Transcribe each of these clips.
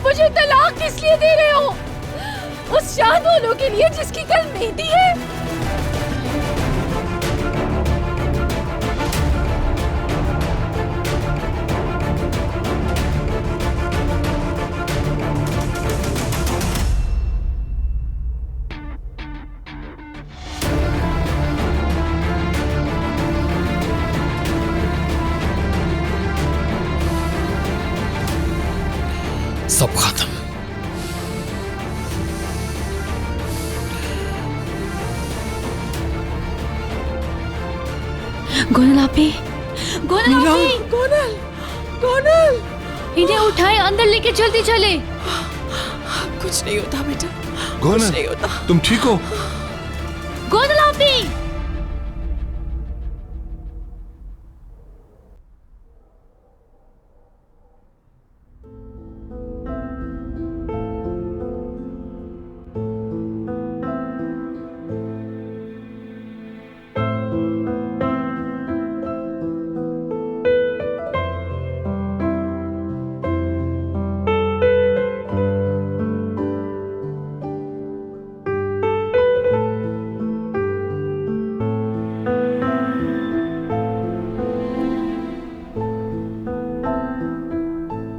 मुझे तलाक किस लिए दे रहे हो? उस शाहदोनों के लिए जिसकी कल मेहंदी है? सब खत्म। गोनल आपी, गोनल आपी, गोनल, गोनल, इन्हें उठाए अंदर लेके जल्दी चले। कुछ नहीं होता बेटा, कुछ गोनल, नहीं होता। तुम ठीक हो? गोनल आपी,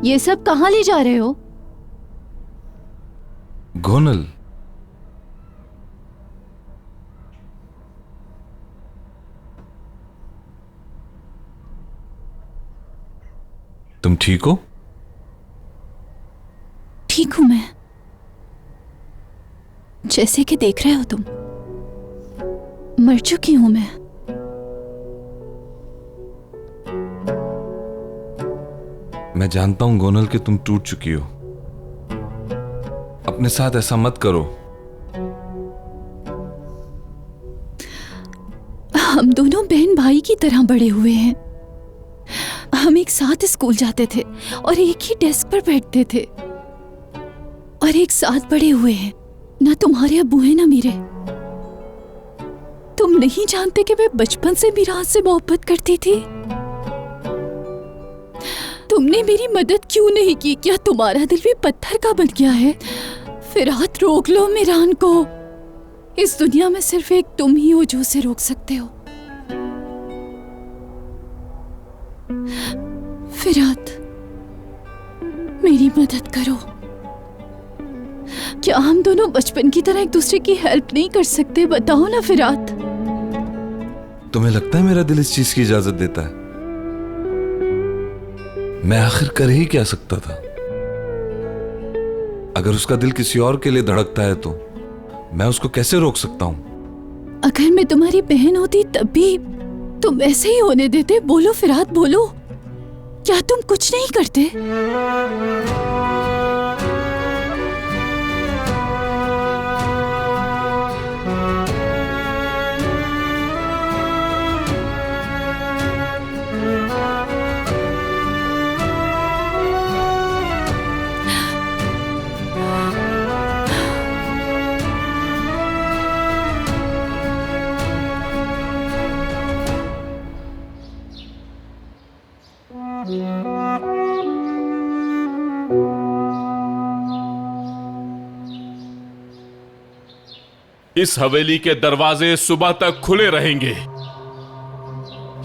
ये सब कहाँ ले जा रहे हो? गोनल, तुम ठीक हो? ठीक हूं मैं। जैसे कि देख रहे हो तुम, मर चुकी हूं मैं। मैं जानता हूं गोनल कि तुम टूट चुकी हो। अपने साथ ऐसा मत करो। हम दोनों बहन भाई की तरह बड़े हुए हैं। हम एक साथ स्कूल जाते थे और एक ही डेस्क पर बैठते थे और एक साथ बड़े हुए हैं। ना तुम्हारे अब्बू हैं ना मेरे। तुम नहीं जानते कि मैं बचपन से मीराज से मोहब्बत करती थी। तुमने मेरी मदद क्यों नहीं की? क्या तुम्हारा दिल भी पत्थर का बन गया है? फिरात, रोक लो मीरान को। इस दुनिया में सिर्फ एक तुम ही हो जो उसे रोक सकते हो। फिरात, मेरी मदद करो। क्या हम दोनों बचपन की तरह एक दूसरे की हेल्प नहीं कर सकते? बताओ ना फिरात। तुम्हें लगता है मेरा दिल इस चीज की इजाजत देता है? मैं आखिर कर ही क्या सकता था? अगर उसका दिल किसी और के लिए धड़कता है तो मैं उसको कैसे रोक सकता हूं? अगर मैं तुम्हारी बहन होती तब भी तुम ऐसे ही होने देते? बोलो फिरात, बोलो। क्या तुम कुछ नहीं करते? इस हवेली के दरवाजे सुबह तक खुले रहेंगे।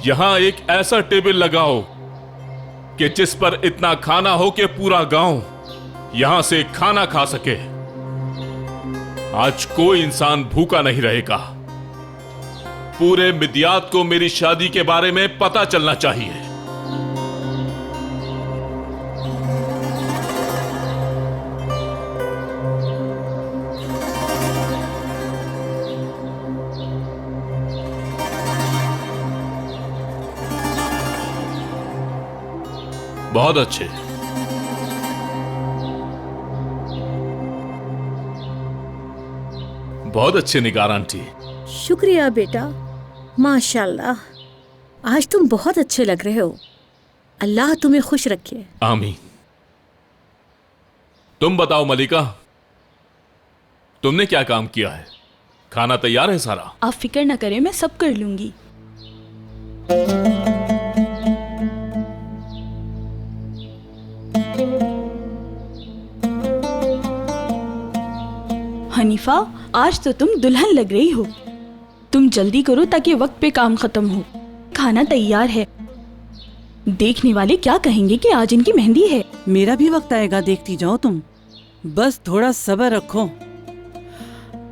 यहां एक ऐसा टेबल लगाओ कि जिस पर इतना खाना हो कि पूरा गांव यहां से खाना खा सके। आज कोई इंसान भूखा नहीं रहेगा। पूरे मिदियात को मेरी शादी के बारे में पता चलना चाहिए। बहुत अच्छे। बहुत अच्छे निगार आंटी। शुक्रिया बेटा, माशाल्लाह। आज तुम बहुत अच्छे लग रहे हो। अल्लाह तुम्हें खुश रखे। आमीन। तुम बताओ मलिका, तुमने क्या काम किया है? खाना तैयार है सारा? आप फिक्र न करें, मैं सब कर लूंगी। हनीफा, आज तो तुम दुल्हन लग रही हो। तुम जल्दी करो ताकि वक्त पे काम खत्म हो। खाना तैयार है। देखने वाले क्या कहेंगे कि आज इनकी मेहंदी है। मेरा भी वक्त आएगा, देखती जाओ तुम। बस थोड़ा सब्र रखो।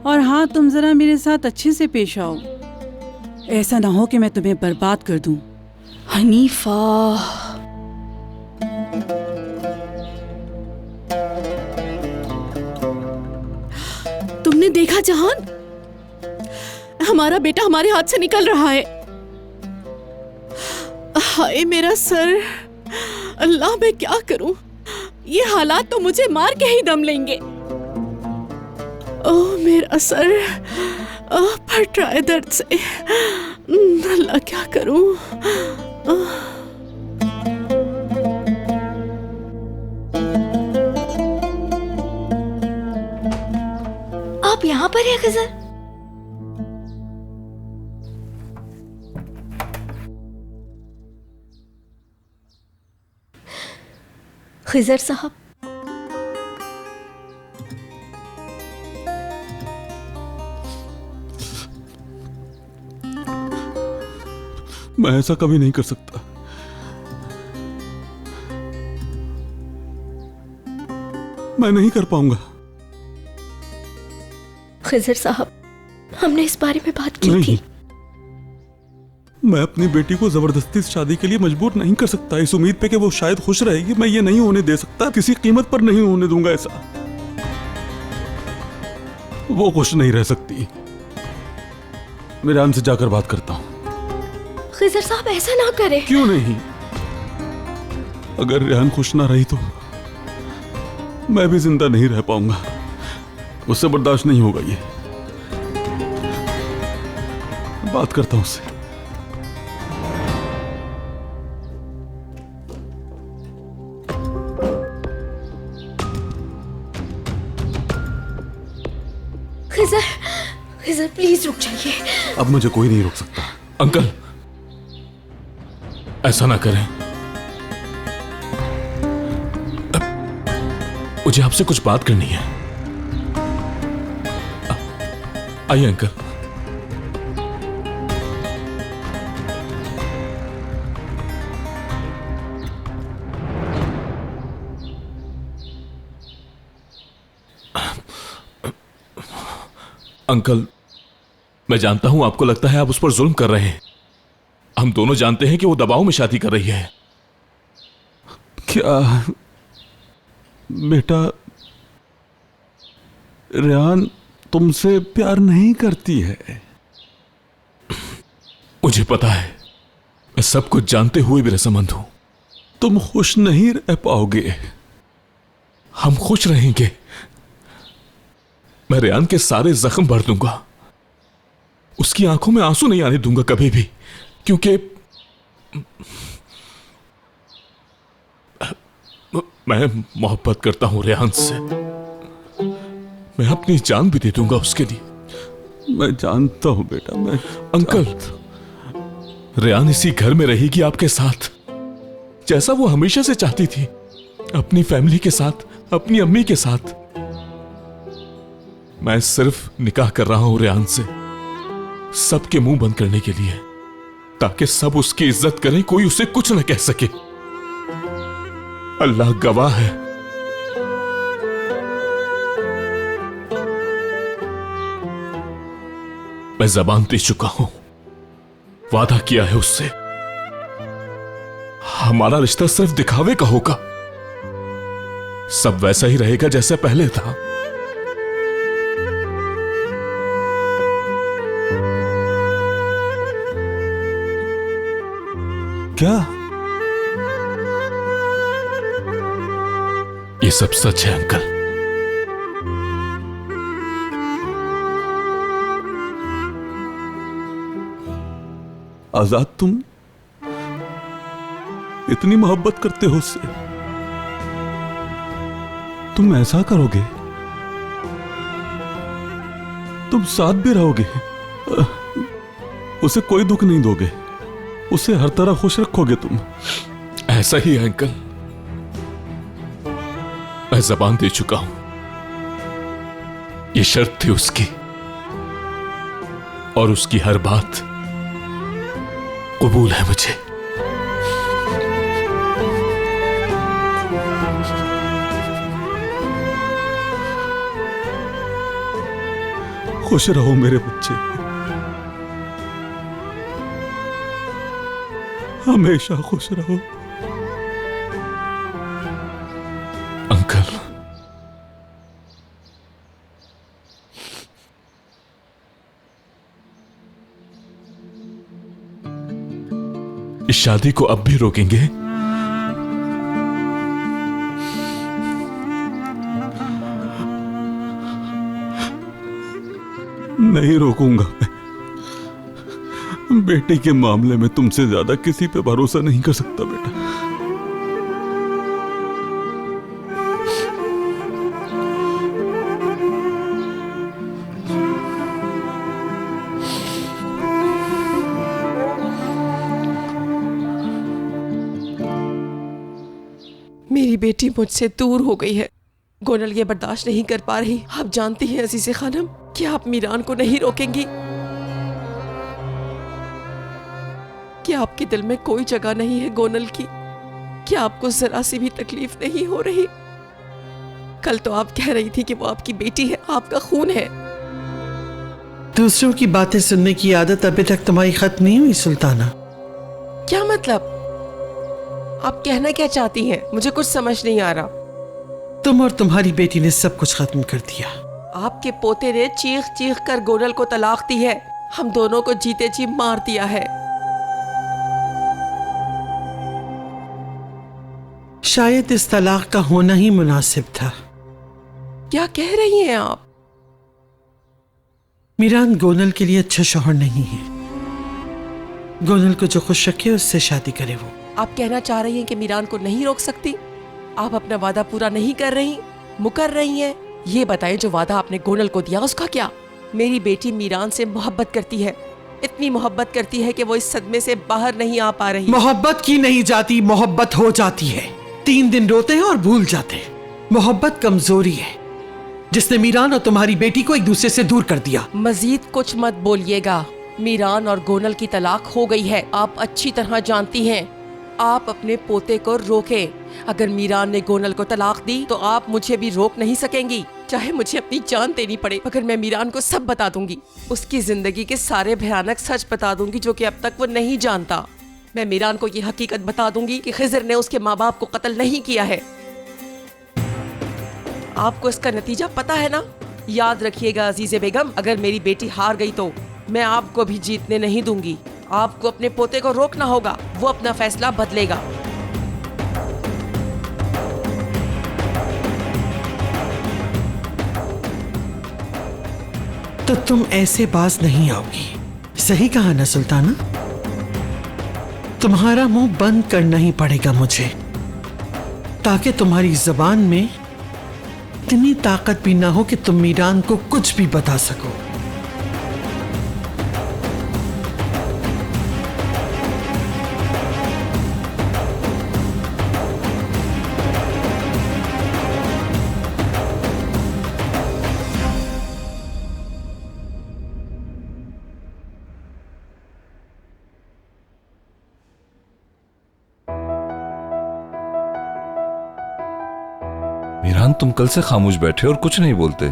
और हाँ, तुम जरा मेरे साथ अच्छे से पेश आओ। ऐसा ना हो कि मैं तुम्हें बर्बाद कर दूं। हनीफा, तुमने देखा जहान, हमारा बेटा हमारे हाथ से निकल रहा है। हाय मेरा सर, अल्लाह मैं क्या करूं? ये हालात तो मुझे मार के ही दम लेंगे। ओह मेरा सर, फट रहा है दर्द से। अल्लाह क्या करूं? आप यहाँ पर हैं खिज़र? खिज़र साहब, मैं ऐसा कभी नहीं कर सकता। मैं नहीं कर पाऊंगा। खिज़र साहब, हमने इस बारे में बात की नहीं, थी। मैं अपनी बेटी को जबरदस्ती शादी के लिए मजबूर नहीं कर सकता। इस उम्मीद पे कि वो शायद खुश रहेगी, मैं ये नहीं होने दे सकता। किसी कीमत पर नहीं होने दूंगा ऐसा। वो खुश नहीं रह सकती। मेरे आन से जाकर बात करता हूं। खिज़र साहब ऐसा ना करें। क्यों नहीं? अगर रेहान खुश ना रही तो मैं भी जिंदा नहीं रह पाऊंगा। उससे बर्दाश्त नहीं होगा ये। बात करता हूं उससे। खिज़र प्लीज रुक जाइए। अब मुझे कोई नहीं रोक सकता। अंकल, ऐसा ना करें। मुझे आपसे कुछ बात करनी है। आइए अंकल। अंकल, मैं जानता हूं आपको लगता है आप उस पर जुल्म कर रहे हैं। हम दोनों जानते हैं कि वो दबाव में शादी कर रही है। क्या बेटा, रेहान तुमसे प्यार नहीं करती है? मुझे पता है। मैं सब कुछ जानते हुए भी रजामंद हूं। तुम खुश नहीं रह पाओगे। हम खुश रहेंगे। मैं रेहान के सारे जख्म भर दूंगा। उसकी आंखों में आंसू नहीं आने दूंगा कभी भी, क्योंकि मैं मोहब्बत करता हूं रेहान से। मैं अपनी जान भी दे दूंगा उसके लिए। मैं जानता हूं बेटा। मैं अंकल, रेहान इसी घर में रहेगी आपके साथ, जैसा वो हमेशा से चाहती थी। अपनी फैमिली के साथ, अपनी अम्मी के साथ। मैं सिर्फ निकाह कर रहा हूं रेहान से, सबके मुंह बंद करने के लिए, ताकि सब उसकी इज्जत करें, कोई उसे कुछ न कह सके। अल्लाह गवाह है। मैं ज़बान दे चुका हूं, वादा किया है उससे। हमारा रिश्ता सिर्फ दिखावे का होगा। सब वैसा ही रहेगा जैसे पहले था। क्या? ये सब सच है अंकल। आजाद, तुम इतनी मोहब्बत करते हो उससे, तुम ऐसा करोगे? तुम साथ भी रहोगे? उसे कोई दुख नहीं दोगे? उसे हर तरह खुश रखोगे तुम? ऐसा ही है अंकल। मैं ज़बान दे चुका हूं। ये शर्त थी उसकी, और उसकी हर बात कबूल है मुझे। खुश रहो मेरे बच्चे, हमेशा खुश रहो। अंकल, इस शादी को अब भी रोकेंगे? नहीं रोकूंगा मैं। बेटी के मामले में तुमसे ज्यादा किसी पे भरोसा नहीं कर सकता बेटा। मेरी बेटी मुझसे दूर हो गई है। गोनल ये बर्दाश्त नहीं कर पा रही। आप जानती हैं अजीज़े खानम कि आप मीरान को नहीं रोकेंगी। क्या आपके दिल में कोई जगह नहीं है गोनल की? क्या आपको जरा सी भी तकलीफ नहीं हो रही? कल तो आप कह रही थी कि वो आपकी बेटी है, आपका खून है। दूसरों की बातें सुनने की आदत अभी तक तुम्हारी खत्म नहीं हुई सुल्ताना। क्या मतलब? आप कहना क्या चाहती हैं? मुझे कुछ समझ नहीं आ रहा। तुम और तुम्हारी बेटी ने सब कुछ खत्म कर दिया। आपके पोते ने चीख चीख कर गोनल को तलाक दी है। हम दोनों को जीते जी मार दिया है। शायद इस तलाक का होना ही मुनासिब था। क्या कह रही हैं आप? मीरान गोनल के लिए अच्छा शौहर नहीं है। गोनल को जो खुश रखे उससे शादी करे वो। आप कहना चाह रही हैं कि मीरान को नहीं रोक सकती? आप अपना वादा पूरा नहीं कर रही, मुकर रही हैं। ये बताएं, जो वादा आपने गोनल को दिया उसका क्या? मेरी बेटी मीरान से मोहब्बत करती है, इतनी मोहब्बत करती है कि वो इस सदमे से बाहर नहीं आ पा रही। मोहब्बत की नहीं जाती, मोहब्बत हो जाती है। 3 दिन रोते हैं और भूल जाते हैं। मोहब्बत कमजोरी है जिसने मीरान और तुम्हारी बेटी को एक दूसरे से दूर कर दिया। मजीद कुछ मत बोलिएगा। मीरान और गोनल की तलाक हो गई है, आप अच्छी तरह जानती हैं। आप अपने पोते को रोकें। अगर मीरान ने गोनल को तलाक दी तो आप मुझे भी रोक नहीं सकेंगी, चाहे मुझे अपनी जान देनी पड़े। मगर मैं मीरान को सब बता दूंगी, उसकी जिंदगी के सारे भयानक सच बता दूंगी जो कि अब तक वो नहीं जानता। मैं मीरान को ये हकीकत बता दूंगी कि खिज़र ने उसके माँ बाप को कत्ल नहीं किया है। आपको इसका नतीजा पता है ना? याद रखिएगा अजीज़े बेगम, अगर मेरी बेटी हार गई तो मैं आपको भी जीतने नहीं दूंगी। आपको अपने पोते को रोकना होगा, वो अपना फैसला बदलेगा। तो तुम ऐसे बाज नहीं आओगी। सही कहा ना सुल्ताना? तुम्हारा मुंह बंद करना ही पड़ेगा मुझे, ताकि तुम्हारी जबान में इतनी ताकत भी ना हो कि तुम मीरान को कुछ भी बता सको। मीरान, तुम कल से खामोश बैठे और कुछ नहीं बोलते,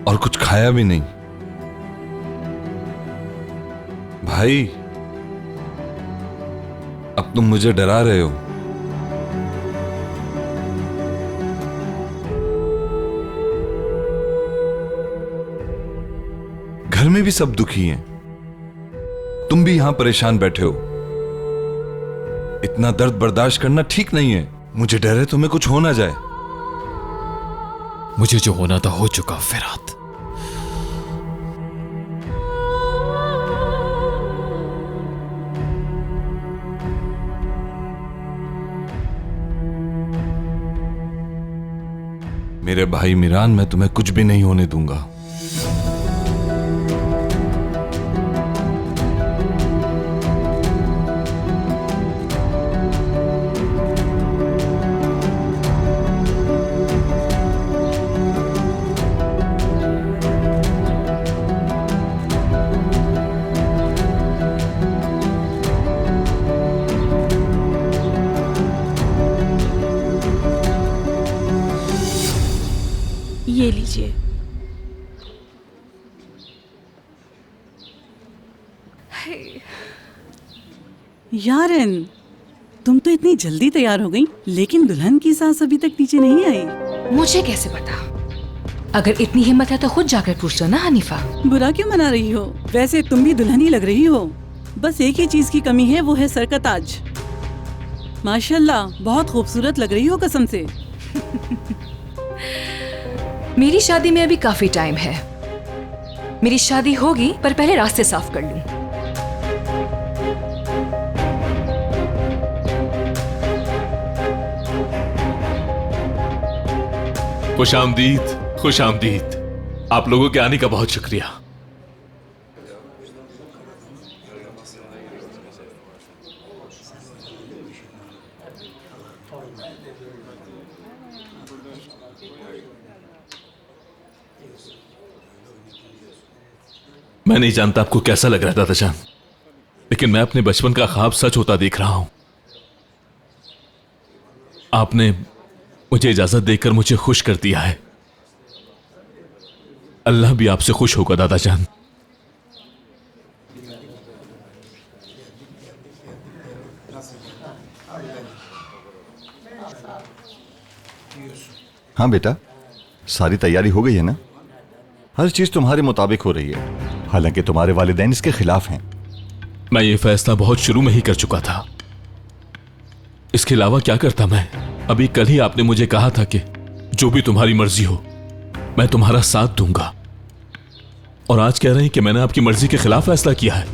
और कुछ खाया भी नहीं। भाई, अब तुम मुझे डरा रहे हो। घर में भी सब दुखी हैं, तुम भी यहां परेशान बैठे हो। इतना दर्द बर्दाश्त करना ठीक नहीं है। मुझे डर है तुम्हें कुछ हो ना जाए। मुझे जो होना था हो चुका फिरात। मेरे भाई मीरान, मैं तुम्हें कुछ भी नहीं होने दूंगा। यारन, तुम तो इतनी जल्दी तैयार हो गई, लेकिन दुल्हन की सास अभी तक नीचे नहीं आई। मुझे कैसे पता? अगर इतनी हिम्मत है तो खुद जाकर पूछ लो ना हनीफा। बुरा क्यों मना रही हो? वैसे तुम भी दुल्हन ही लग रही हो। बस एक ही चीज की कमी है, वो है सर का ताज। माशाल्लाह, बहुत खूबसूरत लग रही हो कसम से। मेरी शादी में अभी काफी टाइम है। मेरी शादी होगी, पर पहले रास्ते साफ कर लूं। खुशामदीद, खुशामदीद। आप लोगों के आने का बहुत शुक्रिया। मैं नहीं जानता आपको कैसा लग रहा है दादाजान, लेकिन मैं अपने बचपन का ख्वाब सच होता देख रहा हूं। आपने मुझे इजाजत देकर मुझे खुश कर दिया है। अल्लाह भी आपसे खुश होगा दादाजान। हाँ बेटा, सारी तैयारी हो गई है ना? हर चीज तुम्हारे मुताबिक हो रही है, हालांकि तुम्हारे वालिदैन इसके खिलाफ हैं। मैं ये फैसला बहुत शुरू में ही कर चुका था। इसके अलावा क्या करता मैं? अभी कल ही आपने मुझे कहा था कि जो भी तुम्हारी मर्जी हो मैं तुम्हारा साथ दूंगा, और आज कह रहे हैं कि मैंने आपकी मर्जी के खिलाफ फैसला किया है।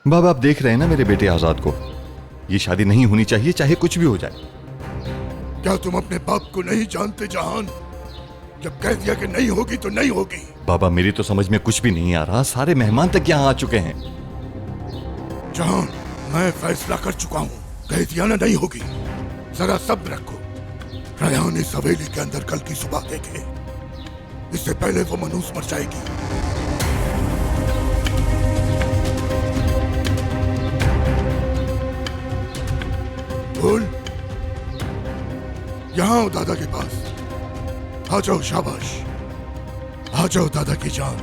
बाबा, आप देख रहे हैं ना मेरे बेटे आजाद को। ये शादी नहीं होनी चाहिए, चाहे कुछ भी हो जाए। क्या तुम अपने बाप को नहीं जानते जहान? जब कह दिया कि नहीं होगी तो नहीं होगी। बाबा, मेरी तो समझ में कुछ भी नहीं आ रहा। सारे मेहमान तक यहाँ आ चुके हैं। जहान, मैं फैसला कर चुका हूँ। कह दिया ना नहीं होगी। जरा सब्र रखो। रयान इस हवेली के अंदर कल की सुबह देखे, इससे पहले वो मनूस मर जाएगी। बोल, यहाँ आओ दादा के पास। आ जाओ, शाबाश, आ जाओ दादा की जान।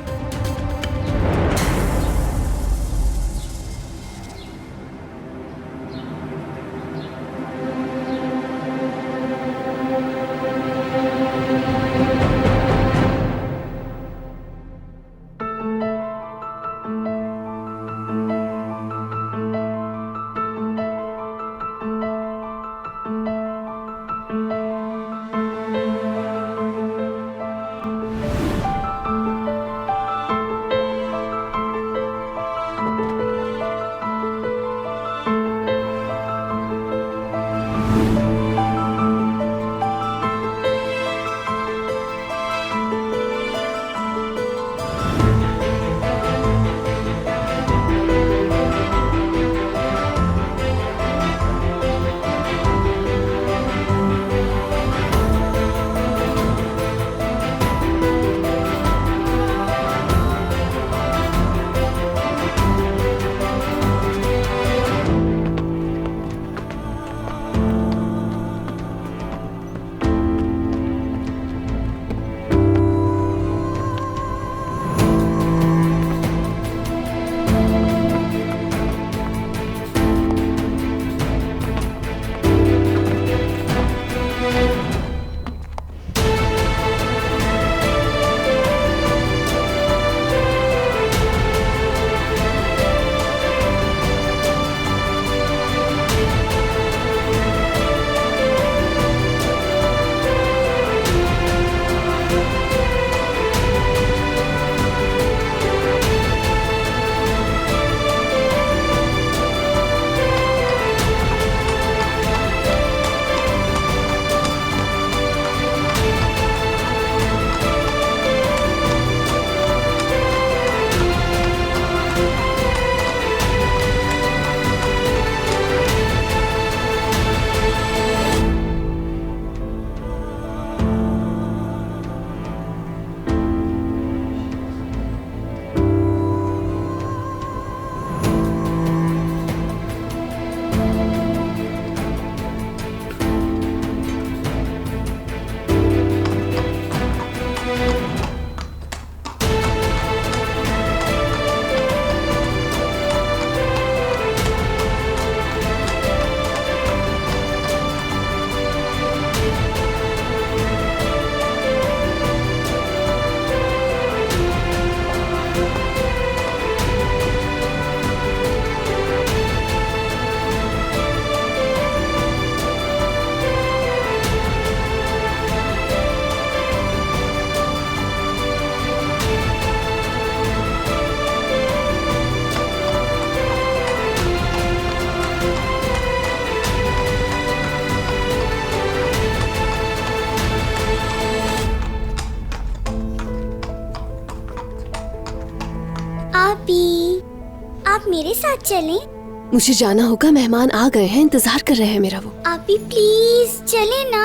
मेरे साथ चलें? मुझे जाना होगा, मेहमान आ गए हैं, इंतजार कर रहे हैं मेरा वो। आप भी प्लीज चले ना।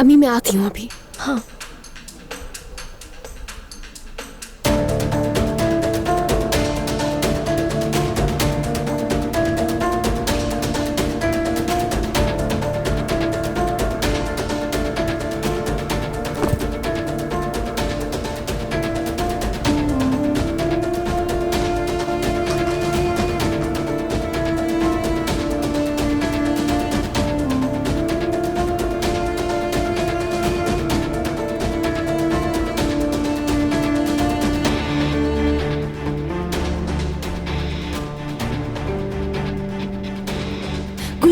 अम्मी मैं आती हूँ अभी। हाँ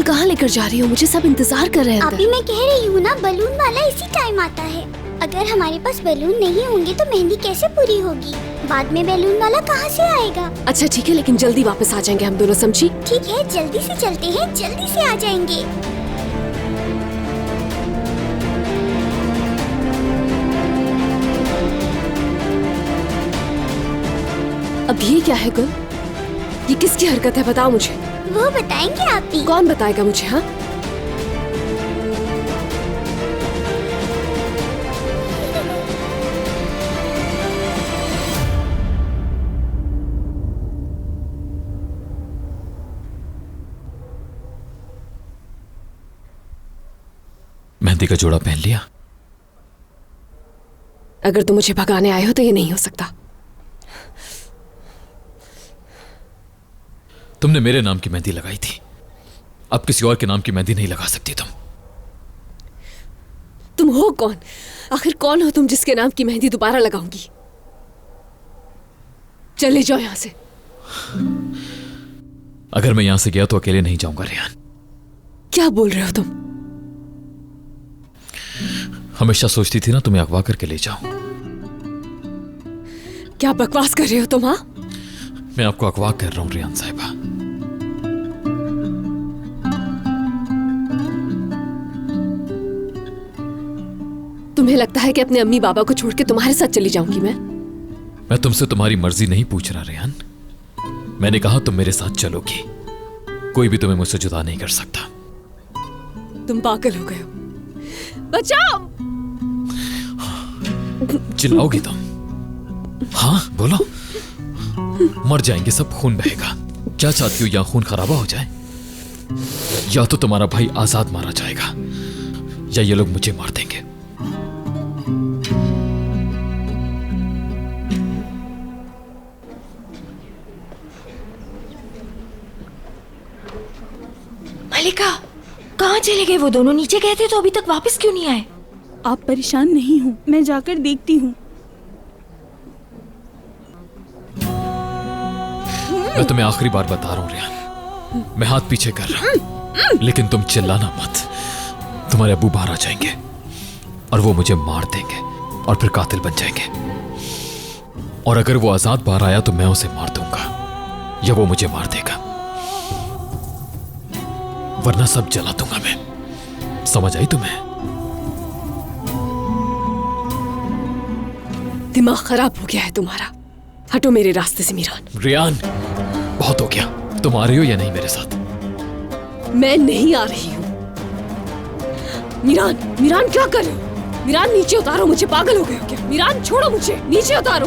कहाँ लेकर जा रही हो? मुझे सब इंतजार कर रहे हैं। अभी मैं कह रही हूँ ना, बलून वाला इसी टाइम आता है। अगर हमारे पास बलून नहीं होंगे तो मेहंदी कैसे पूरी होगी? बाद में बलून वाला कहाँ से आएगा? अच्छा ठीक है, लेकिन जल्दी वापस आ जाएंगे हम दोनों, समझी? ठीक है, जल्दी से चलते हैं, जल्दी से आ जाएंगे। अब ये क्या है गुल? ये किसकी हरकत है, बताओ मुझे। वो बताएंगे आप ही। कौन बताएगा मुझे? हाँ मेहंदी का जोड़ा पहन लिया? अगर तुम मुझे भगाने आए हो तो ये नहीं हो सकता। तुमने मेरे नाम की मेहंदी लगाई थी, अब किसी और के नाम की मेहंदी नहीं लगा सकती तुम। तुम हो कौन? आखिर कौन हो तुम जिसके नाम की मेहंदी दोबारा लगाऊंगी? चले जाओ यहां से। अगर मैं यहां से गया तो अकेले नहीं जाऊंगा रेहान। क्या बोल रहे हो तुम? हमेशा सोचती थी ना तुम्हें अगवा करके ले जाऊं। क्या बकवास कर रहे हो तुम? हाँ मैं आपको अगवा कर रहा हूं रेहान साहिबा। तुम्हें लगता है कि अपने अम्मी बाबा को छोड़ के तुम्हारे साथ चली जाऊंगी मैं तुमसे तुम्हारी मर्जी नहीं पूछ रहा रेहान। मैंने कहा तुम मेरे साथ चलोगी, कोई भी तुम्हें मुझसे जुदा नहीं कर सकता। तुम पागल हो गए हो। बचाओ! चिल्लाओगी तुम? हाँ बोलो। मर जाएंगे सब, खून बहेगा। क्या चाहती हो, या खून खराबा हो जाए, या तो तुम्हारा भाई आजाद मारा जाएगा, या ये लोग मुझे मार देंगे। मलिका, कहाँ चले गए वो दोनों? नीचे गए थे तो अभी तक वापस क्यों नहीं आए? आप परेशान नहीं हो, मैं जाकर देखती हूँ। मैं तुम्हें आखिरी बार बता रहा हूँ रेहान, मैं हाथ पीछे कर रहा हूँ, लेकिन तुम चिल्लाना मत। तुम्हारे अब्बू बाहर आ जाएंगे और वो मुझे मार देंगे और फिर कातिल बन जाएंगे। और अगर वो आजाद बाहर आया तो मैं उसे मार दूंगा या वो मुझे मार देगा, वरना सब जला दूंगा मैं। समझ आई तुम्हें? दिमाग खराब हो गया है तुम्हारा। हटो मेरे रास्ते से मीरान। रेहान बहुत हो गया। तुम आ रही हो या नहीं मेरे साथ? मैं नहीं आ रही हूँ। मीरान, मीरान क्या कर रहे हो? मीरान नीचे उतारो मुझे, पागल हो गए हो क्या? मीरान छोड़ो मुझे, नीचे उतारो।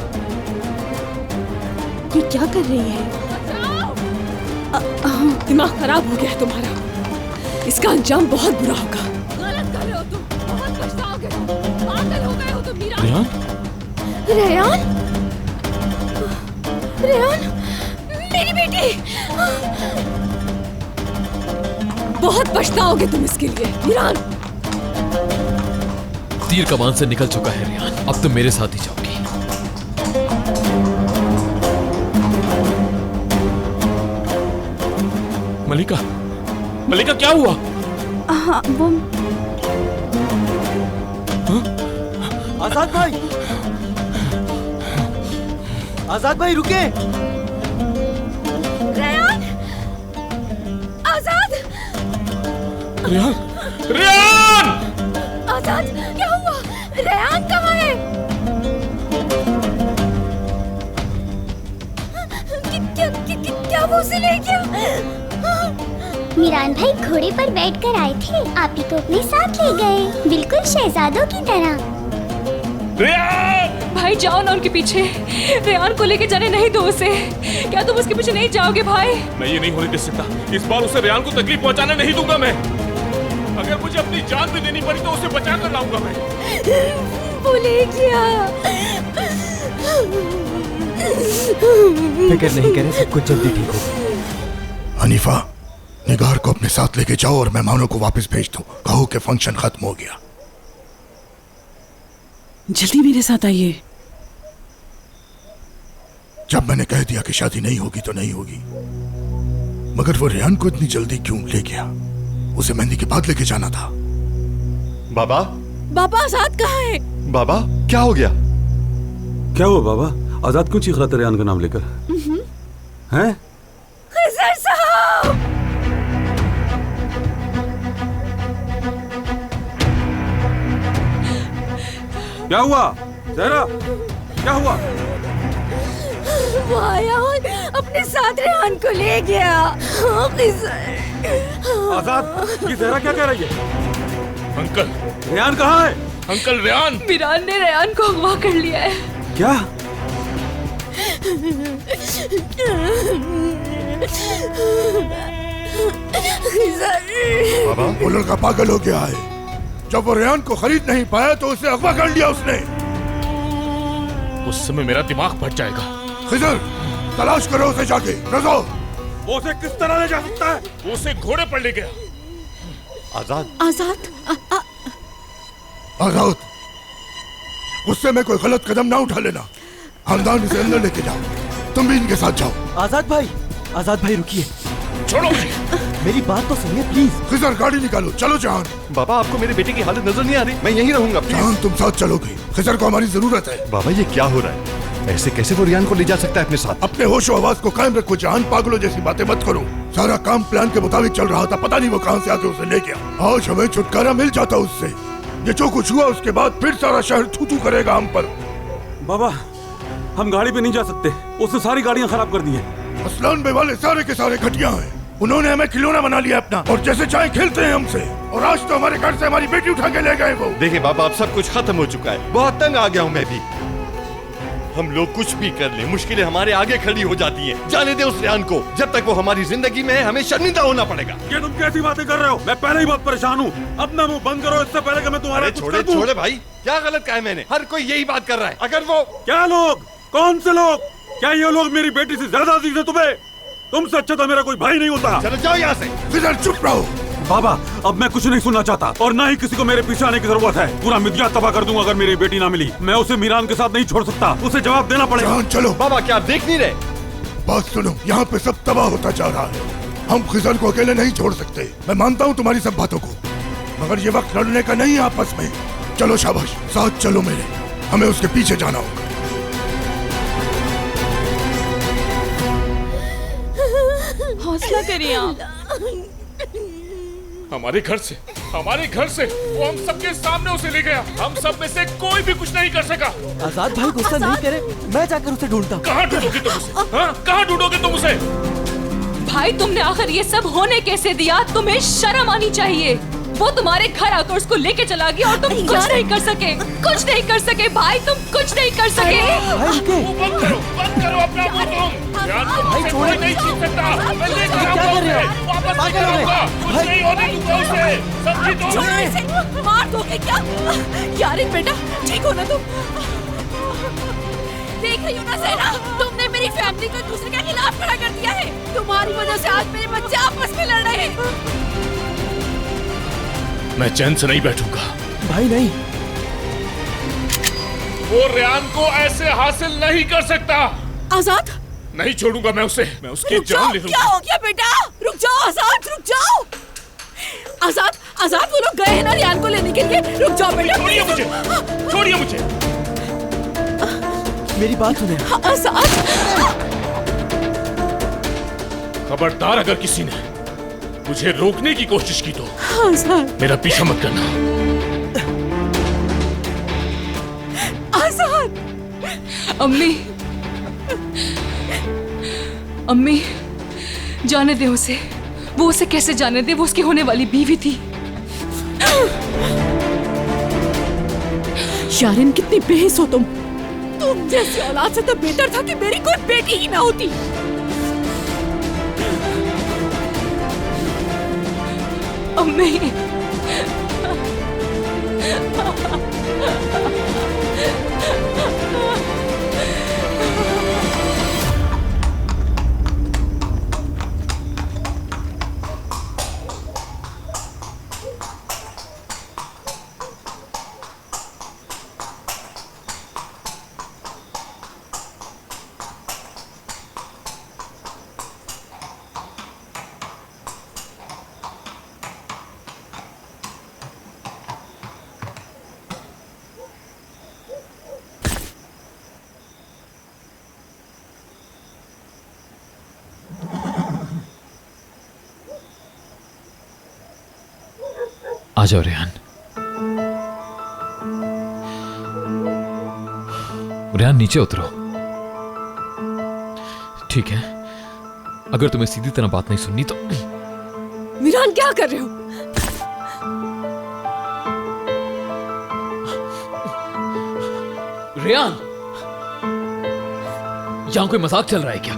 ये क्या कर रही है? दिमाग खराब हो गया है तुम्हारा, इसका अंजाम बहुत बुरा होगा। गलत कर रहे हो तुम, बहुत पछताओगे। पागल हो गए हो तुम मीरान। रेहान, रेहान, मेरी बेटी। बहुत पछताओगे तुम इसके लिए मीरान। तीर कमान से निकल चुका है रेहान, अब तुम मेरे साथ ही जाओगी। मलिका, मलिका क्या हुआ? हाँ वो आजाद भाई, आजाद भाई रुके। रेहान, आजाद, रेहान, रेहान! आजाद क्या हुआ? रेहान कहाँ है? उसे ले गया। मीरान भाई घोड़े पर बैठकर आए थे, आप ही को अपने साथ ले गए, बिल्कुल शहजादों की तरह। भाई जाओ ना उनके पीछे, रेहान को लेके जाने नहीं दो उसे। क्या तुम उसके पीछे नहीं जाओगे भाई? मैं ये नहीं होने दे सकता। इस बार उसे रेहान को तकलीफ पहुंचाने नहीं दूंगा मैं। अगर मुझे अपनी जान भी देनी पड़ी तो उसे बचा कर लाऊंगा मैं। वो ले गया। फिक्र नहीं करें, सब कुछ जल्दी ठीक होगा। हनीफा, निगार को अपने साथ लेके जाओ और मेहमानों को वापस भेज दो। कहो कि फंक्शन खत्म हो गया। जल्दी मेरे साथ आइए। जब मैंने कह दिया कि शादी नहीं होगी तो नहीं होगी, मगर वो रेहान को इतनी जल्दी क्यों ले गया? उसे मेहंदी के बाद लेके जाना था। बाबा, बाबा आजाद कहाँ है? बाबा क्या हो गया? क्या हुआ बाबा? आजाद क्यों चीख रहा था रेहान का नाम लेकर? हैं? खिजर साहब! क्या हुआ जहरा? क्या हुआ? वो आया और अपने साथ रेहान को ले गया। आजाद, ये जहरा क्या कह रही है? अंकल, रेहान कहाँ है? अंकल रेहान! मीरान ने रेहान को अगवा कर लिया है। क्या? बाबा, वो लड़का पागल हो गया है। जब वो रेहान को खरीद नहीं पाया तो उसे अगवा कर लिया उसने। उस समय मेरा दिमाग फट जाएगा। खिजर, तलाश करो उसे जाके। रजो, वो उसे किस तरह ले जा सकता है? वो उसे घोड़े पर ले गया। आजाद, आजाद, आजाद, गुस्से में कोई गलत कदम ना उठा लेना। खानदान इसे अंदर लेके जाओ। तुम भी इनके साथ जाओ। आजाद भाई रुकिए। छोड़ो मुझे। मेरी बात तो सुनिए प्लीज। खिजर, गाड़ी निकालो। चलो जहान। बाबा आपको मेरे बेटे की हालत नजर नहीं आ रही? मैं यहीं रहूंगा। जहान, तुम साथ चलोगे। खिजर को हमारी जरूरत है। बाबा ये क्या हो रहा है? ऐसे कैसे वो रेहान को ले जा सकता है अपने साथ? अपने होशो आवाज को कायम रखो जहान। पागलों जैसी बातें मत करो। सारा काम प्लान के मुताबिक चल रहा था। पता नहीं वो कहां से आके उसे ले गया। आज हमें छुटकारा मिल जाता उससे। ये जो कुछ हुआ उसके बाद फिर सारा शहर थू-थू करेगा हम पर। बाबा, हम गाड़ी पे नहीं जा सकते। उसने सारी गाड़ियां खराब कर दी हैं। असलान बे वाले सारे के सारे घटिया हैं। उन्होंने हमें खिलौना बना लिया अपना और जैसे चाहे खेलते हैं हमसे। और आज तो हमारे घर से हमारी बेटी उठा के ले गए वो। देखिए बाबा, अब सब कुछ खत्म हो चुका है। बहुत तंग आ गया हूँ मैं भी। हम लोग कुछ भी कर ले, मुश्किलें हमारे आगे खड़ी हो जाती हैं। जाने दे उस रेहान को। जब तक वो हमारी जिंदगी में है हमें शर्मिंदा होना पड़ेगा। ये तुम कैसी बातें कर रहे हो? मैं पहले ही बहुत परेशान हूँ। अपना मुंह बंद करो इससे पहले कि मैं तुम्हारा कुछ कर दूं। छोड़े भाई, क्या गलत कहा है मैंने? हर कोई यही बात कर रहा है। अगर वो क्या लोग? कौन से लोग? क्या ये लोग मेरी बेटी से ज्यादा अजीज है तुम्हें? तुमसे अच्छा तो मेरा कोई भाई नहीं होता। चलो जाओ यहाँ से। खिजर, चुप रहो। बाबा, अब मैं कुछ नहीं सुनना चाहता और ना ही किसी को मेरे पीछे आने की जरूरत है। पूरा मिदिया तबाह कर दूंगा अगर मेरी बेटी ना मिली। मैं उसे मीरान के साथ नहीं छोड़ सकता। उसे जवाब देना पड़ेगा। जहान, चलो। बाबा क्या आप देख नहीं रहे? बात सुनो, यहाँ पे सब तबाह होता जा रहा है। हम खिजर को अकेले नहीं छोड़ सकते। मैं मानता हूँ तुम्हारी सब बातों को, मगर ये वक्त लड़ने का नहीं आपस में। चलो शाबाश, साथ चलो मेरे। हमें उसके पीछे जाना होगा। हौसला करिए आप। हमारे घर से वो हम सबके सामने उसे ले गया। हम सब में से कोई भी कुछ नहीं कर सका। आजाद भाई गुस्सा नहीं करे, मैं जाकर उसे ढूंढता हूँ। कहाँ ढूंढोगे तुम उसे? हाँ? कहाँ ढूंढोगे तुम उसे? भाई तुमने आखिर ये सब होने कैसे दिया? तुम्हें शर्म आनी चाहिए। वो तुम्हारे घर आकर उसको लेके चला गया और तुम कुछ नहीं कर सके। कुछ नहीं कर सके भाई, तुम कुछ नहीं कर सके। बंद करो अपना मुंह तुम। यार तुमसे कोई नहीं छीन सकता। मैं लेकर आऊंगा उसे। वापस लेकर आऊंगा। कुछ नहीं होने दूंगा उसे। समझी तुम? मार दोगे क्या? यार बेटा, ठीक हो ना तुम? देख रही हो ना ज़हरा, तुमने मेरी फैमिली को दूसरे के खिलाफ खड़ा कर दिया है। तुम्हारी वजह से आज मेरे बच्चे आपस में लड़ रहे हैं। मैं चैन से नहीं बैठूंगा। भाई नहीं, वो रेहान को ऐसे हासिल नहीं कर सकता। आजाद, नहीं छोड़ूंगा मैं उसे। मैं उसकी जान ले लूंगा। क्या हो गया बेटा? रुक जाओ आजाद, रुक जाओ। आजाद, आजाद, वो लोग गए हैं ना रेहान को लेने के लिए। रुक जाओ बेटा। छोड़िए मुझे, छोड़िए मुझे। मेरी बात सुने। आजाद, खबरदार अगर किसी ने मुझे रोकने की कोशिश की तो आजाद, मेरा पीछा मत करना। आजाद। अम्मी, जाने दे उसे। वो उसे कैसे जाने दे? वो उसकी होने वाली बीवी थी। शारिन, कितनी बेहिस हो तुम। तुम जैसी औलाद से तो बेहतर था कि मेरी कोई बेटी ही ना होती। अम्मी, आ जाओ रेहान। रेहान, नीचे उतरो। ठीक है, अगर तुम्हें सीधी तरह बात नहीं सुननी तो। मीरान, क्या कर रहे हो? रेहान, यहां कोई मजाक चल रहा है क्या?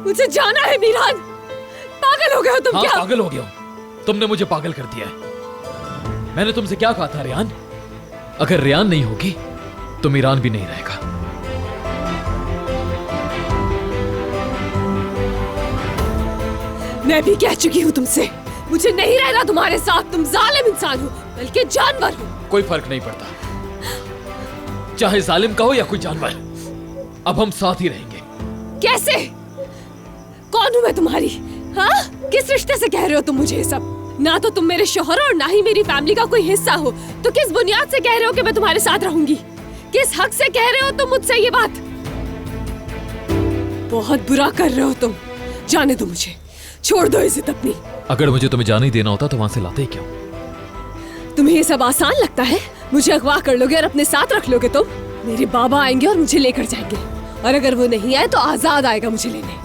मुझे जाना है मीरान। पागल हो गए हो तुम? हाँ, क्या पागल हो गया हूं। तुमने मुझे पागल कर दिया है। मैंने तुमसे क्या कहा था रेहान? अगर रेहान नहीं होगी तो मीरान भी नहीं रहेगा। मैं भी कह चुकी हूँ तुमसे, मुझे नहीं रहना तुम्हारे साथ। तुम जालिम इंसान हो, बल्कि जानवर हो। कोई फर्क नहीं पड़ता, चाहे जालिम का हो या कोई जानवर। अब हम साथ ही रहेंगे। कैसे? कौन हूँ मैं तुम्हारी? हाँ, किस रिश्ते से कह रहे हो तुम मुझे ये सब? ना तो तुम मेरे शोहर और ना ही मेरी फैमिली का कोई हिस्सा हो, तो किस बुनियाद से कह रहे हो कि मैं तुम्हारे साथ रहूंगी? किस हक से कह रहे हो तुम मुझसे ये बात? बहुत बुरा कर रहे हो तुम। जाने दो मुझे, छोड़ दो इज्जत अपनी। अगर मुझे तुम्हें जाने ही देना होता तो वहां से लाते ही क्यों? तुम्हें ये सब आसान लगता है? मुझे अगवा कर लोगे और अपने साथ रख लोगे तुम? मेरे बाबा आएंगे और मुझे लेकर जाएंगे, और अगर वो नहीं आए तो आजाद आएगा मुझे लेने।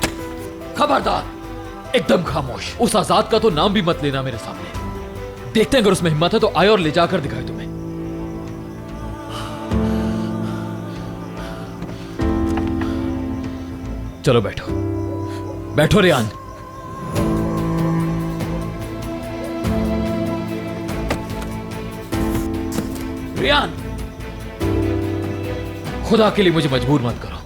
खबरदार, एकदम खामोश। उस आजाद का तो नाम भी मत लेना मेरे सामने। देखते हैं अगर उसमें हिम्मत है तो आए और ले जाकर दिखाए तुम्हें। चलो बैठो, बैठो रेहान। रेहान, खुदा के लिए मुझे मजबूर मत करो।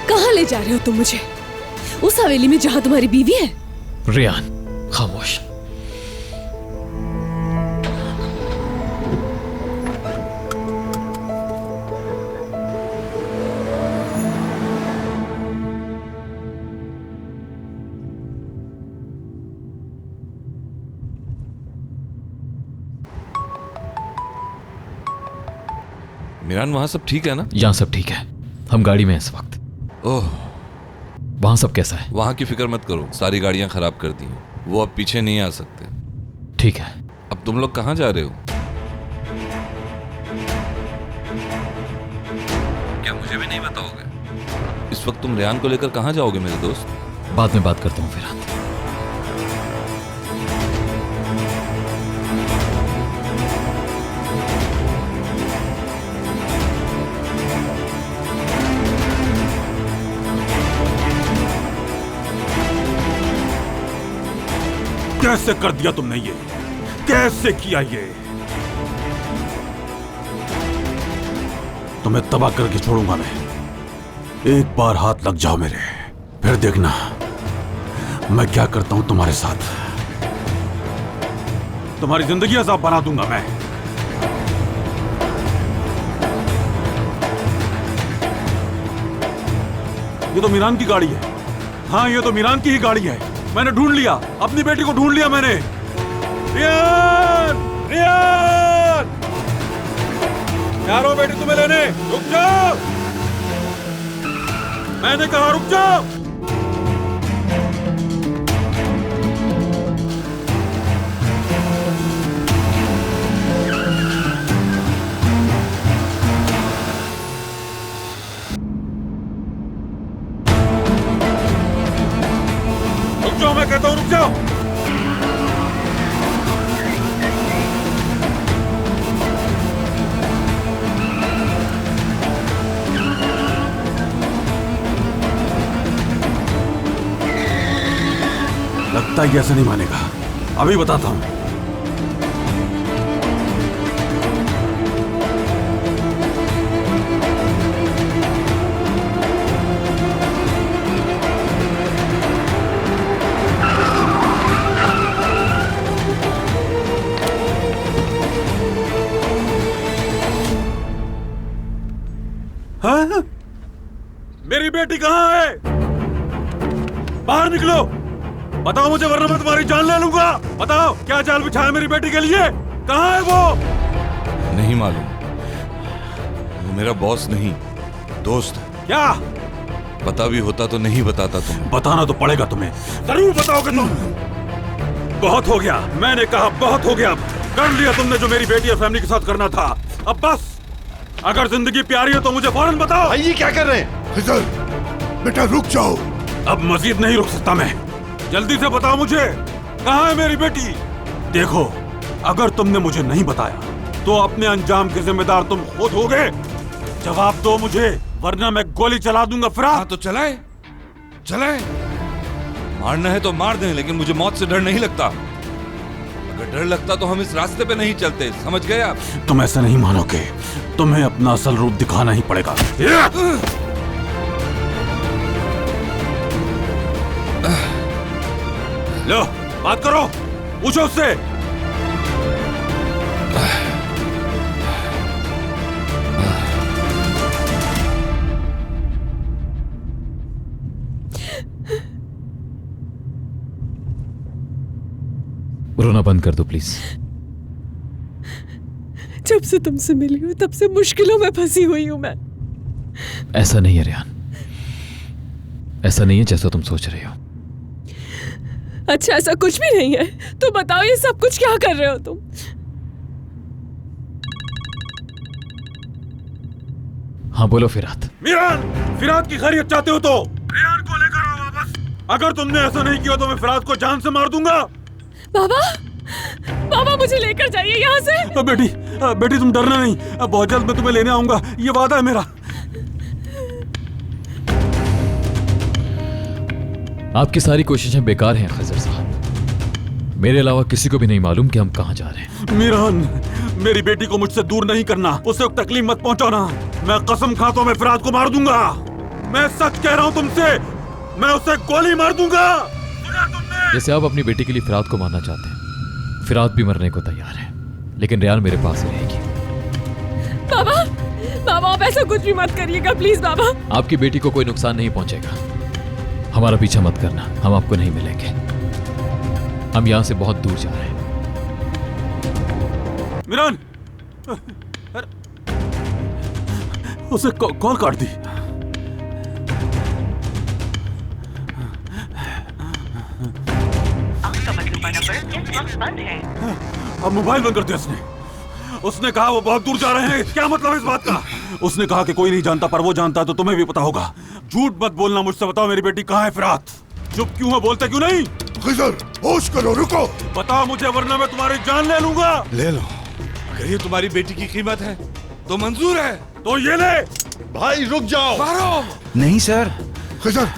कहाँ ले जा रहे हो तुम मुझे? उस हवेली में जहाँ तुम्हारी बीवी है? रेहान, खामोश। मीरान, वहां सब ठीक है ना? यहां सब ठीक है, हम गाड़ी में हैं इस वक्त। ओह, वहां सब कैसा है? वहां की फिक्र मत करो, सारी गाड़ियां खराब कर दी हैं। वो अब पीछे नहीं आ सकते। ठीक है। अब तुम लोग कहाँ जा रहे हो? क्या मुझे भी नहीं बताओगे? इस वक्त तुम रेहान को लेकर कहाँ जाओगे मेरे दोस्त? बाद में बात करता हूँ फिर। कैसे कर दिया तुमने ये? कैसे किया ये? तुम्हें तबाह करके छोड़ूंगा मैं। एक बार हाथ लग जाओ मेरे, फिर देखना मैं क्या करता हूं तुम्हारे साथ। तुम्हारी जिंदगी अजाब बना दूंगा मैं। ये तो मीरान की गाड़ी है। हाँ, ये तो मीरान की ही गाड़ी है। मैंने ढूंढ लिया, अपनी बेटी को ढूंढ लिया मैंने। रियान! रियान! यारो बेटी तुम्हें लेने, रुक जाओ। मैंने कहा रुक जाओ। रुक जाओ, मैं कहता हूं रुक जाओ। लगता है ऐसे नहीं मानेगा, अभी बताता हूं। हाँ? मेरी बेटी कहाँ है? बाहर निकलो, बताओ मुझे, वरना मैं तुम्हारी जान ले लूंगा। बताओ, क्या जाल बिछाया मेरी बेटी के लिए? कहाँ है वो? नहीं मालूम, वो मेरा बॉस नहीं, दोस्त है। क्या? पता भी होता तो नहीं बताता तुम्हें। बताना तो पड़ेगा तुम्हें, जरूर बताओगे तुम। बहुत हो गया, मैंने कहा बहुत हो गया। कर लिया तुमने जो मेरी बेटी और फैमिली के साथ करना था, अब बस। अगर जिंदगी प्यारी है तो मुझे फौरन बताओ। भाई ये क्या कर रहे हैं? खिजर, बेटा रुक जाओ। अब मजीद नहीं रुक सकता मैं, जल्दी से बताओ मुझे, कहाँ है मेरी बेटी? देखो, अगर तुमने मुझे नहीं बताया तो अपने अंजाम के जिम्मेदार तुम खुद होगे। जवाब दो मुझे, वरना मैं गोली चला दूंगा। फिरात। हाँ तो चलाए, चलाए। मारना है तो मार दें, लेकिन मुझे मौत से डर नहीं लगता। अगर डर लगता तो हम इस रास्ते पे नहीं चलते, समझ गए आप? तुम ऐसा नहीं मानोगे, तुम्हें अपना असल रूप दिखाना ही पड़ेगा। लो, बात करो, पूछो उससे। रोना बंद कर दो प्लीज। जब से तुमसे मिली हूं तब से मुश्किलों में फंसी हुई हूं मैं। ऐसा नहीं है रेहान, ऐसा नहीं है जैसा तुम सोच रहे हो। अच्छा, ऐसा कुछ भी नहीं है तो बताओ ये सब कुछ क्या कर रहे हो तुम? हाँ बोलो फिरात। मीरान, फिरात की खैरियत चाहते हो तो रेहान को लेकर आओ वापस। अगर तुमने ऐसा नहीं किया तो मैं फिरात को जान से मार दूंगा। बाबा, बाबा मुझे लेकर जाइए यहाँ से। बेटी, बेटी तुम डरना नहीं, बहुत जल्द मैं तुम्हें लेने आऊंगा, ये वादा है मेरा। आपकी सारी कोशिशें बेकार हैं खजर साहब। मेरे अलावा किसी को भी नहीं मालूम कि हम कहाँ जा रहे हैं। मीरान, मेरी बेटी को मुझसे दूर नहीं करना, उसे तकलीफ मत पहुंचाना। मैं कसम खाता हूं मैं फिरात को मार दूंगा। मैं सच कह रहा हूं तुमसे, मैं उसे गोली मार दूंगा। जैसे आप अपनी बेटी के लिए फिरात को मारना चाहते हैं, फिरात भी मरने को तैयार है, लेकिन रेहान मेरे पास ही रहेगी। बाबा, बाबा आप ऐसा कुछ भी मत करिएगा प्लीज बाबा। आपकी बेटी को कोई नुकसान नहीं पहुंचेगा। हमारा पीछा मत करना, हम आपको नहीं मिलेंगे। हम यहां से बहुत दूर जा रहे हैं। मीरान, उसे कॉल काट दी। अब मोबाइल बंद कर दिया उसने। उसने कहा वो बहुत दूर जा रहे हैं। क्या मतलब इस बात का? उसने कहा कि कोई नहीं जानता, पर वो जानता है तो तुम्हें भी पता होगा। झूठ मत बोलना मुझसे, बताओ मेरी बेटी कहाँ है फिरात? चुप क्यों है, बोलते क्यों नहीं? खिजर, होश करो, रुको। बताओ मुझे, वरना मैं तुम्हारी जान ले लूंगा। ले लो, अगर ये तुम्हारी बेटी की कीमत है तो मंजूर है। तो ये ले। भाई रुक जाओ। मारो। नहीं सर। खिजर,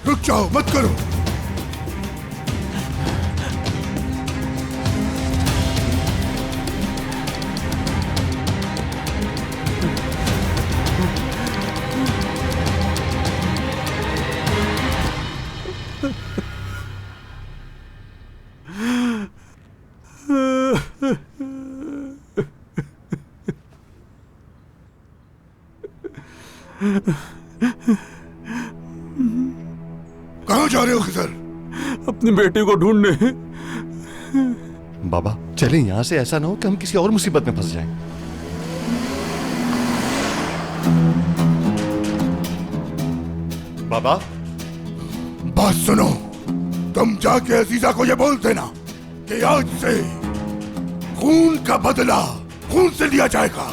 रुक जाओ, मत करो। कहाँ जा रहे हो खिजर? अपनी बेटी को ढूंढने। बाबा चलें यहाँ से, ऐसा ना हो कि हम किसी और मुसीबत में फंस जाएं। बाबा, बात सुनो, तुम जाके अजीजा को ये बोल देना कि आज से खून का बदला खून से लिया जाएगा।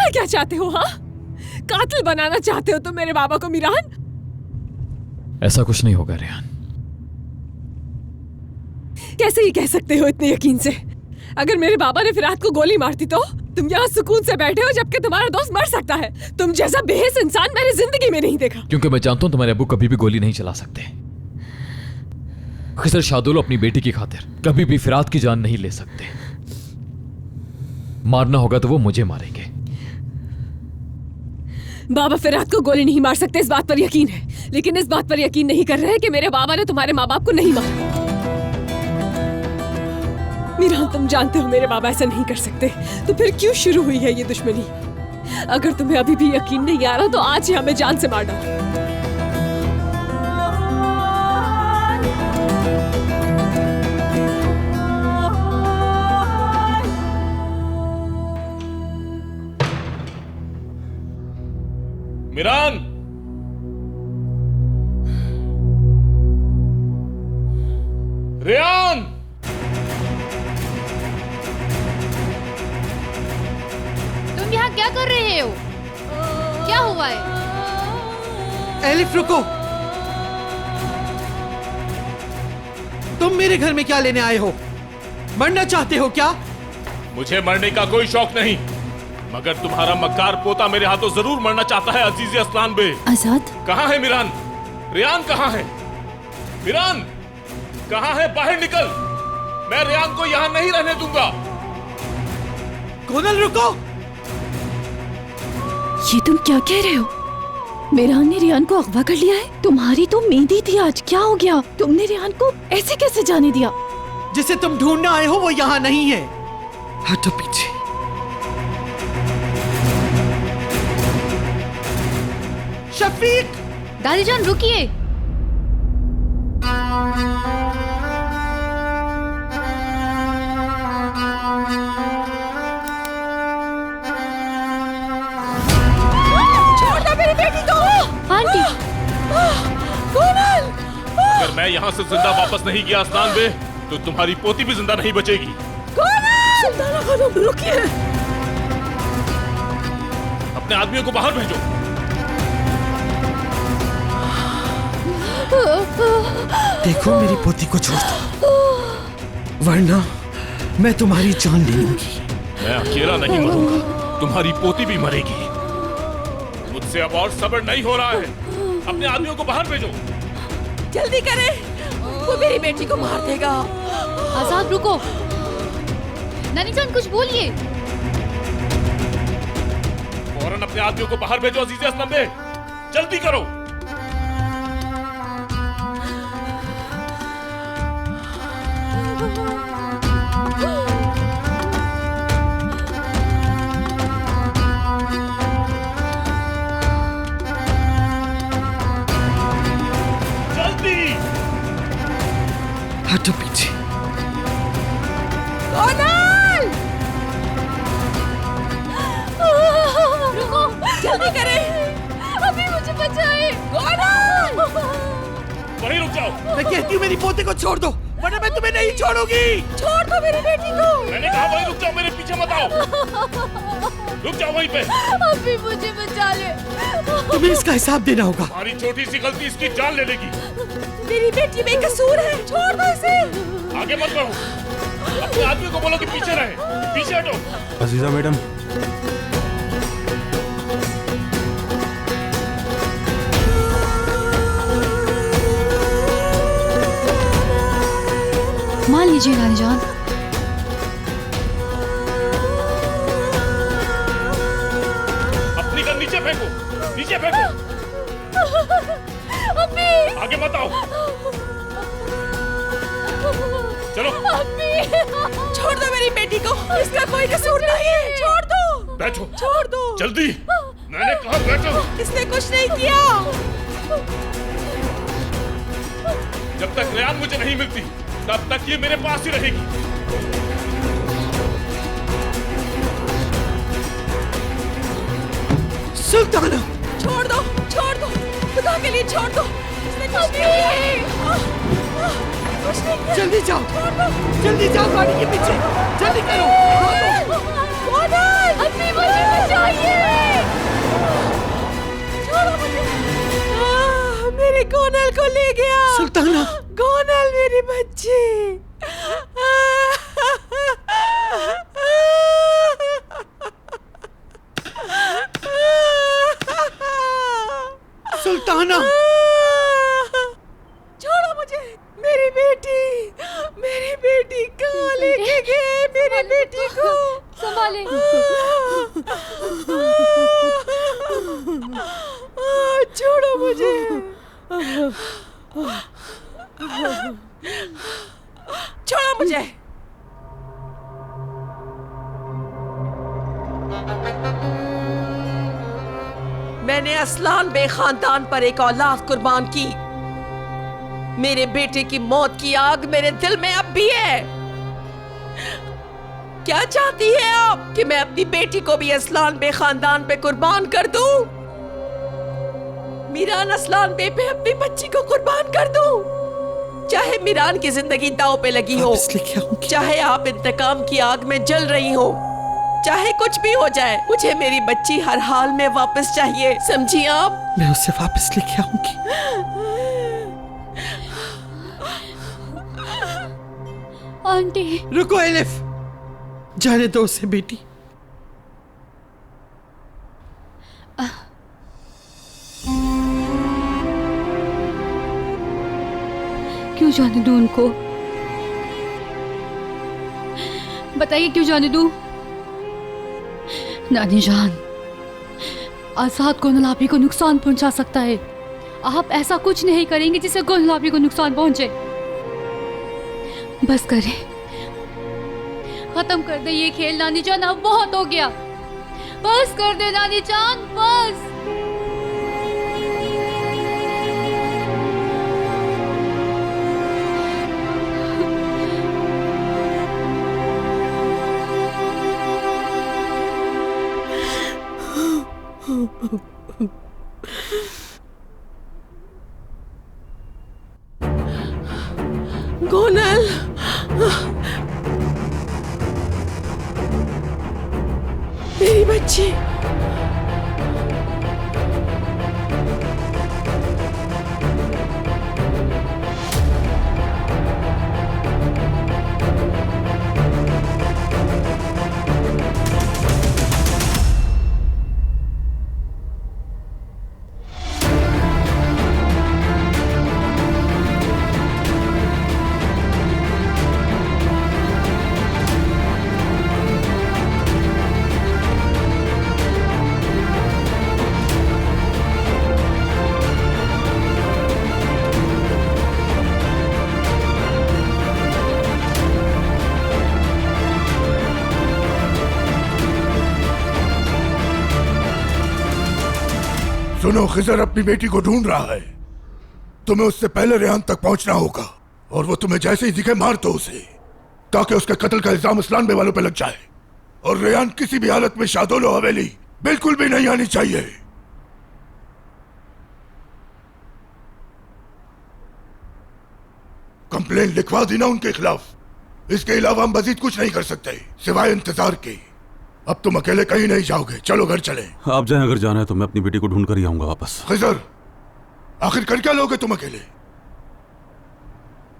क्या चाहते हो? हाँ, कातिल बनाना चाहते हो तुम मेरे बाबा को मीरान? ऐसा कुछ नहीं होगा रेहान। कैसे ही कह सकते हो इतने यकीन से? अगर मेरे बाबा ने फिरात को गोली मारती तो तुम यहाँ सुकून से बैठे हो जबकि तुम्हारा दोस्त मर सकता है। तुम जैसा बेहिस इंसान मैंने जिंदगी में नहीं देखा। क्योंकि मैं जानता हूँ तुम्हारे अब्बू कभी भी गोली नहीं चला सकते। खिसर शादुल अपनी बेटी की खातिर कभी भी फिरात की जान नहीं ले सकते। मारना होगा तो वो मुझे मारेंगे। बाबा फिरात को गोली नहीं मार सकते, इस बात पर यकीन है, लेकिन इस बात पर यकीन नहीं कर रहे कि मेरे बाबा ने तुम्हारे माँ बाप को नहीं मारा। मीरान, तुम जानते हो मेरे बाबा ऐसा नहीं कर सकते, तो फिर क्यों शुरू हुई है ये दुश्मनी? अगर तुम्हें अभी भी यकीन नहीं आ रहा तो आज ही हमें जान से मार डालो। मीरान, रेहान, तुम यहाँ क्या कर रहे हो? क्या हुआ है? एलिफ रुको, तुम मेरे घर में क्या लेने आए हो? मरना चाहते हो क्या? मुझे मरने का कोई शौक नहीं, मगर तुम्हारा मक्कार पोता मेरे हाथों जरूर मरना चाहता है। अजीज अस्लान बे, आजाद कहाँ है मीरान? रेहान कहाँ है? मीरान कहाँ है? बाहर निकल, मैं रेहान को यहाँ नहीं रहने दूंगा। गोनल रुको। ये तुम क्या कह रहे हो? मीरान ने रेहान को अगवा कर लिया है? तुम्हारी तो मेहंदी थी आज, क्या हो गया? तुमने रेहान को ऐसे कैसे जाने दिया? जिसे तुम ढूंढने आए हो वो यहाँ नहीं है। हटो पीछे। शफीक! दादी जान रुकिए। छोड़ दो मेरी बेटी को। आंटी, गोनल! अगर मैं यहाँ से जिंदा वापस नहीं गया अस्लान बे, तो तुम्हारी पोती भी जिंदा नहीं बचेगी। सुल्ताना खानम, रुकिए। अपने आदमियों को बाहर भेजो। देखो, मेरी पोती को छोड़ दो, वरना मैं तुम्हारी जान ले लूंगी। मैं अकेला नहीं मरूंगा, तुम्हारी पोती भी मरेगी। मुझसे अब और सब्र नहीं हो रहा है। अपने आदमियों को बाहर भेजो। जल्दी करें, वो मेरी बेटी को मार देगा। आजाद रुको। नानी जान कुछ बोलिए। फौरन अपने आदमियों को बाहर भेजो। अजीज असलम बे, जल्दी करो। हटो पीछे। गोनल! रुको, जल्दी करें, अभी मुझे बचाए। गोनल! वहीं रुक जाओ। मैं कहती हूँ मेरी पोते को छोड़ दो, वरना मैं तुम्हें नहीं छोड़ूंगी। छोड़ दो मेरी बेटी को। मैंने कहा वहीं रुक जाओ, मेरे पीछे मत आओ। रुक जाओ वहीं पे। अभी मुझे बचा ले। तुम्हें इसका हिसाब देना होगा। हमारी छोटी सी गलती इसकी जान ले लेगी। मेरी बेटी बेकसूर है, छोड़ दो इसे। आगे मत बढ़ो। अपने आदमी को बोलो कि पीछे रहे। पीछे हटो। अजीजा मैडम, मान लीजिए नानी जान। अपनी गन नीचे फेंको, नीचे फेंको। आगे मत आओ। चलो। छोड़ दो मेरी बेटी को, इसका कोई कसूर नहीं है। छोड़ दो। बैठो। छोड़ दो जल्दी, मैंने कहा बैठो। इसने कुछ नहीं किया। जब तक रेयान मुझे नहीं मिलती तब तक ये मेरे पास ही रहेगी। सुल्ताना, छोड़ दो, छोड़ दो, खुदा के लिए छोड़ दो। इसने कुछ नहीं किया। कुछ नहीं किया। जल्दी जाओ, जल्दी जाओ गाड़ी के पीछे, जल्दी करो। अम्मी मुझे बचाइए। छोड़ो मुझे। मेरे गोनल को ले गया। सुल्ताना, गोनल मेरी बच्ची। सुल्ताना, छोड़ो मुझे। मेरी बेटी कहाँ लेके गए मेरी बेटी को? संभाले। छोड़ो मुझे। छोड़ो मुझे। मैंने असलान बे खानदान पर एक औलाद कुर्बान की। मेरे बेटे की मौत की आग मेरे दिल में अब भी है। क्या चाहती है आप कि मैं अपनी बेटी को भी असलान बे खानदान पे कुर्बान कर दूं? मीरान असलान बे पे अपनी बच्ची को कुर्बान कर दूं? चाहे मीरान की जिंदगी दांव पे लगी हो, चाहे आप इंतकाम की आग में जल रही हो, चाहे कुछ भी हो जाए, मुझे मेरी बच्ची हर हाल में वापस चाहिए। समझी आप? मैं उसे वापस लेके आऊंगी। आंटी। रुको एलिफ, जाने दो उसे बेटी। क्यों जाने दूं उनको? बताइए क्यों जाने दूं? नानी जान, आजाद गोनलाबी को नुकसान पहुंचा सकता है। आप ऐसा कुछ नहीं करेंगे जिससे गोनलाबी को नुकसान पहुंचे। बस करें, खत्म कर दे ये खेल नानी जान, अब बहुत हो गया। बस कर दे नानी जान, बस। गोनल, मेरी बच्ची। सुनो, खिजर अपनी बेटी को ढूंढ रहा है। तुम्हें उससे पहले रेहान तक पहुंचना होगा, और वो तुम्हें जैसे ही दिखे मार दो उसे, ताकि उसके कत्ल का इल्जाम असलान बे वालों पे लग जाए। और रेहान किसी भी हालत में शादोलो हवेली बिल्कुल भी नहीं आनी चाहिए। कंप्लेन लिखवा दी ना उनके खिलाफ। इसके अलावा हम मजीद कुछ नहीं कर सकते सिवाय इंतजार के। अब तुम अकेले कहीं नहीं जाओगे, चलो घर चले। आप जाएं, अगर जाना है तो मैं अपनी बेटी को ढूंढ कर ही आऊंगा वापस। खिजर, आखिर कर क्या लोगे तुम अकेले?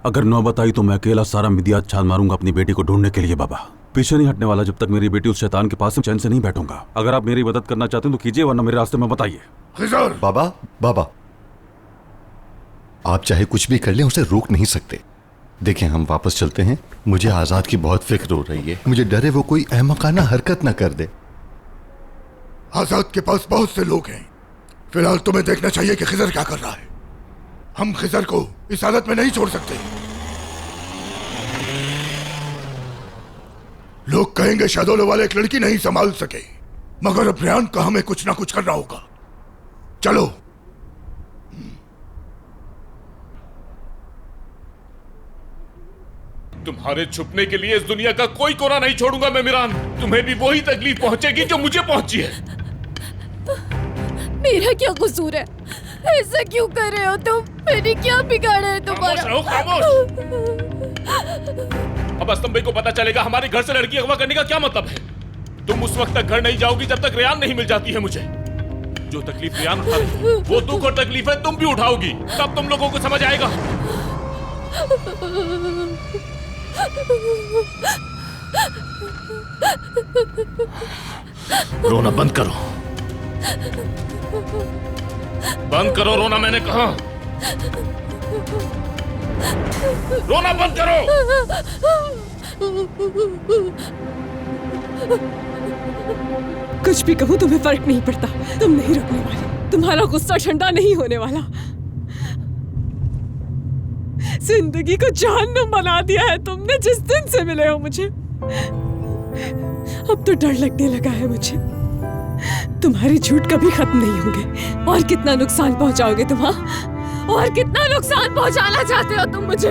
अगर नौबत आई तो मैं अकेला सारा मिदियात छान मारूंगा अपनी बेटी को ढूंढने के लिए। बाबा, पीछे नहीं हटने वाला जब तक मेरी बेटी उस शैतान के पास से चैन से नहीं बैठूंगा। अगर आप मेरी मदद करना चाहते हैं तो कीजिए, वरना मेरे रास्ते में बताइए। खिजर! बाबा, बाबा, आप चाहे कुछ भी कर लें, उसे रोक नहीं सकते। देखें, हम वापस चलते हैं। मुझे आजाद की बहुत फिक्र हो रही है। मुझे डर है वो कोई अहमकाना हरकत ना कर दे। आजाद के पास बहुत से लोग हैं। फिलहाल तुम्हें देखना चाहिए कि खिजर क्या कर रहा है। हम खिजर को इस हालत में नहीं छोड़ सकते। लोग कहेंगे शादोलो वाले एक लड़की नहीं संभाल सके, मगर अब रेहान का हमें कुछ ना कुछ करना होगा। चलो। तुम्हारे छुपने के लिए इस दुनिया का कोई कोना नहीं छोड़ूंगा मैं मीरान। तुम्हें भी वही तकलीफ पहुंचेगी जो मुझे पहुंची है। मेरा क्या कसूर है? ऐसा क्यों कर रहे हो तुम? मैंने क्या बिगाड़ा है तुम्हारा? खामोश रहो, खामोश। अब अस्तंबे को पता चलेगा हमारे घर से लड़की अगवा करने का क्या मतलब है। तुम उस वक्त तक घर नहीं जाओगी जब तक रेहान नहीं मिल जाती है मुझे। जो तकलीफ रेहान उठा रही है, वो दुख और तकलीफ है तुम भी उठाओगी, तब तुम लोगों को समझ आएगा। रोना बंद करो, बंद करो रोना, मैंने कहा रोना बंद करो। कुछ भी कहूँ तुम्हें फर्क नहीं पड़ता। तुम नहीं रुकने वाले, तुम्हारा गुस्सा ठंडा नहीं होने वाला। जिंदगी को जहन्नुम बना दिया है तुमने जिस दिन से मिले हो मुझे। अब तो डर लगने लगा है मुझे। तुम्हारे झूठ कभी खत्म नहीं होंगे। और कितना नुकसान पहुंचाओगे तुम? हाँ, और कितना नुकसान पहुंचाना चाहते हो तुम मुझे?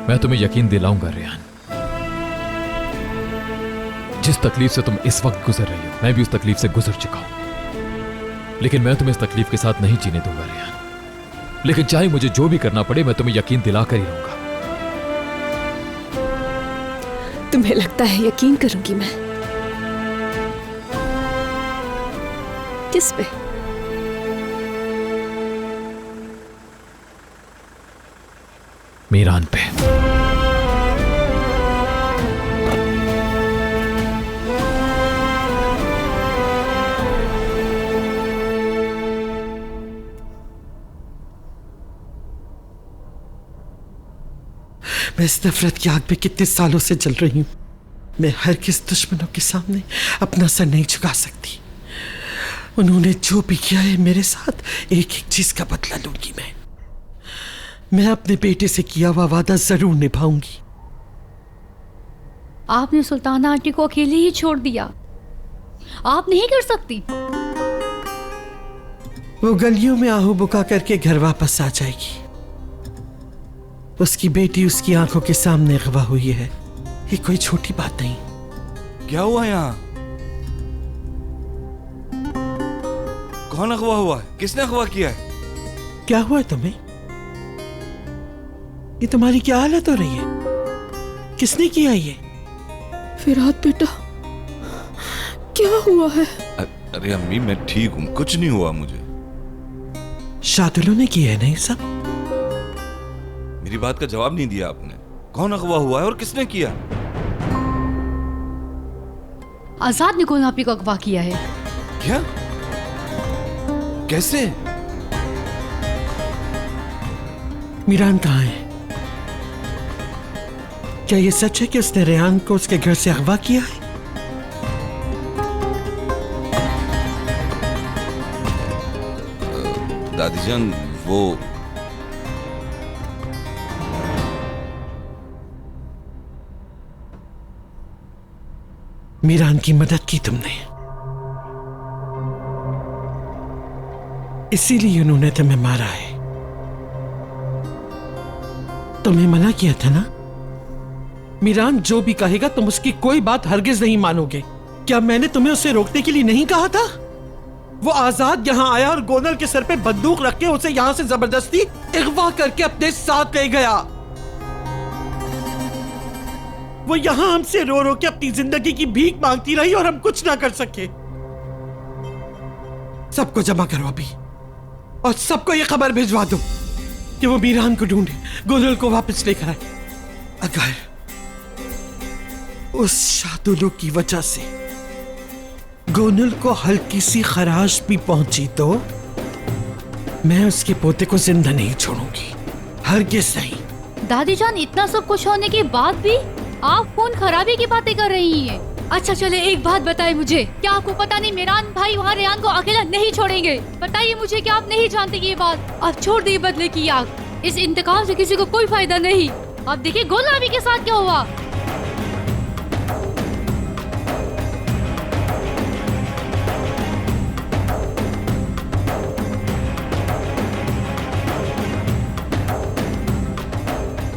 मैं तुम्हें यकीन दिलाऊंगा रेहान, जिस तकलीफ से तुम इस वक्त गुजर रही हो मैं भी उस तकलीफ से गुजर चुका हूं। लेकिन मैं तुम्हें इस तकलीफ के साथ नहीं जीने दूंगा रेहान। लेकिन चाहे मुझे जो भी करना पड़े मैं तुम्हें यकीन दिलाकर ही रहूंगा। तुम्हें लगता है यकीन करूंगी मैं? किस पे? मीरान पे। मैं इस नफरत की आग में कितने सालों से जल रही हूं। मैं हर किस दुश्मनों के सामने अपना सर नहीं झुका सकती। उन्होंने जो भी किया है मेरे साथ, एक एक चीज का बदला लूंगी मैं अपने बेटे से किया हुआ वादा जरूर निभाऊंगी। आपने सुल्ताना आंटी को अकेले ही छोड़ दिया। आप नहीं कर सकती। वो गलियों में आहू बुका करके घर वापस आ जाएगी। उसकी बेटी उसकी आंखों के सामने अगवा हुई है। ये कोई छोटी बात नहीं। क्या हुआ यहाँ? कौन अगवा हुआ है? किसने अगवा किया है? क्या हुआ तुम्हें? ये तुम्हारी क्या हालत हो रही है? किसने किया ये? फिरात बेटा, क्या हुआ है? अरे अम्मी मैं ठीक हूँ, कुछ नहीं हुआ मुझे। शादुलो ने किया है नहीं सब? मेरी बात का जवाब नहीं दिया आपने। कौन अगवा हुआ है और किसने किया? आजाद ने गोल आपी को अगवा किया है। क्या? कैसे? मीरान कहाँ है? क्या ये सच है कि उसने रेहान को उसके घर से अगवा किया है? दादी जान, वो मीरान की मदद की तुमने, इसीलिए उन्होंने तुम्हें मारा है। तुम्हें मना किया था ना? मीरान जो भी कहेगा तुम उसकी कोई बात हरगिज नहीं मानोगे। क्या मैंने तुम्हें उसे रोकने के लिए नहीं कहा था? वो आजाद यहाँ आया और गोनल के सर पे बंदूक रख के उसे यहाँ से जबरदस्ती अगवा करके अपने साथ ले गया। वो यहाँ हमसे रो रो के अपनी जिंदगी की भीख मांगती रही और हम कुछ ना कर सके। सबको जमा करो अभी और सबको ये खबर भिजवा दो कि वो मीरान को ढूंढे, गोनल को वापस लेकर आए। अगर उस शादुलो की वजह से गोनल को हल्की सी खराश भी पहुंची तो मैं उसके पोते को जिंदा नहीं छोड़ूंगी, हरगिज़ नहीं। दादी जान, इतना सब कुछ होने के बाद भी आप फोन खराबी की बातें कर रही हैं। अच्छा चले एक बात बताइए मुझे, क्या आपको पता नहीं मेरान भाई वहाँ रेहान को अकेला नहीं छोड़ेंगे? बताइए मुझे, क्या आप नहीं जानते ये बात? आप छोड़ दिए बदले की आग। इस इंतकाम से किसी को कोई फायदा नहीं। अब देखिए गुलाबी के साथ क्या हुआ।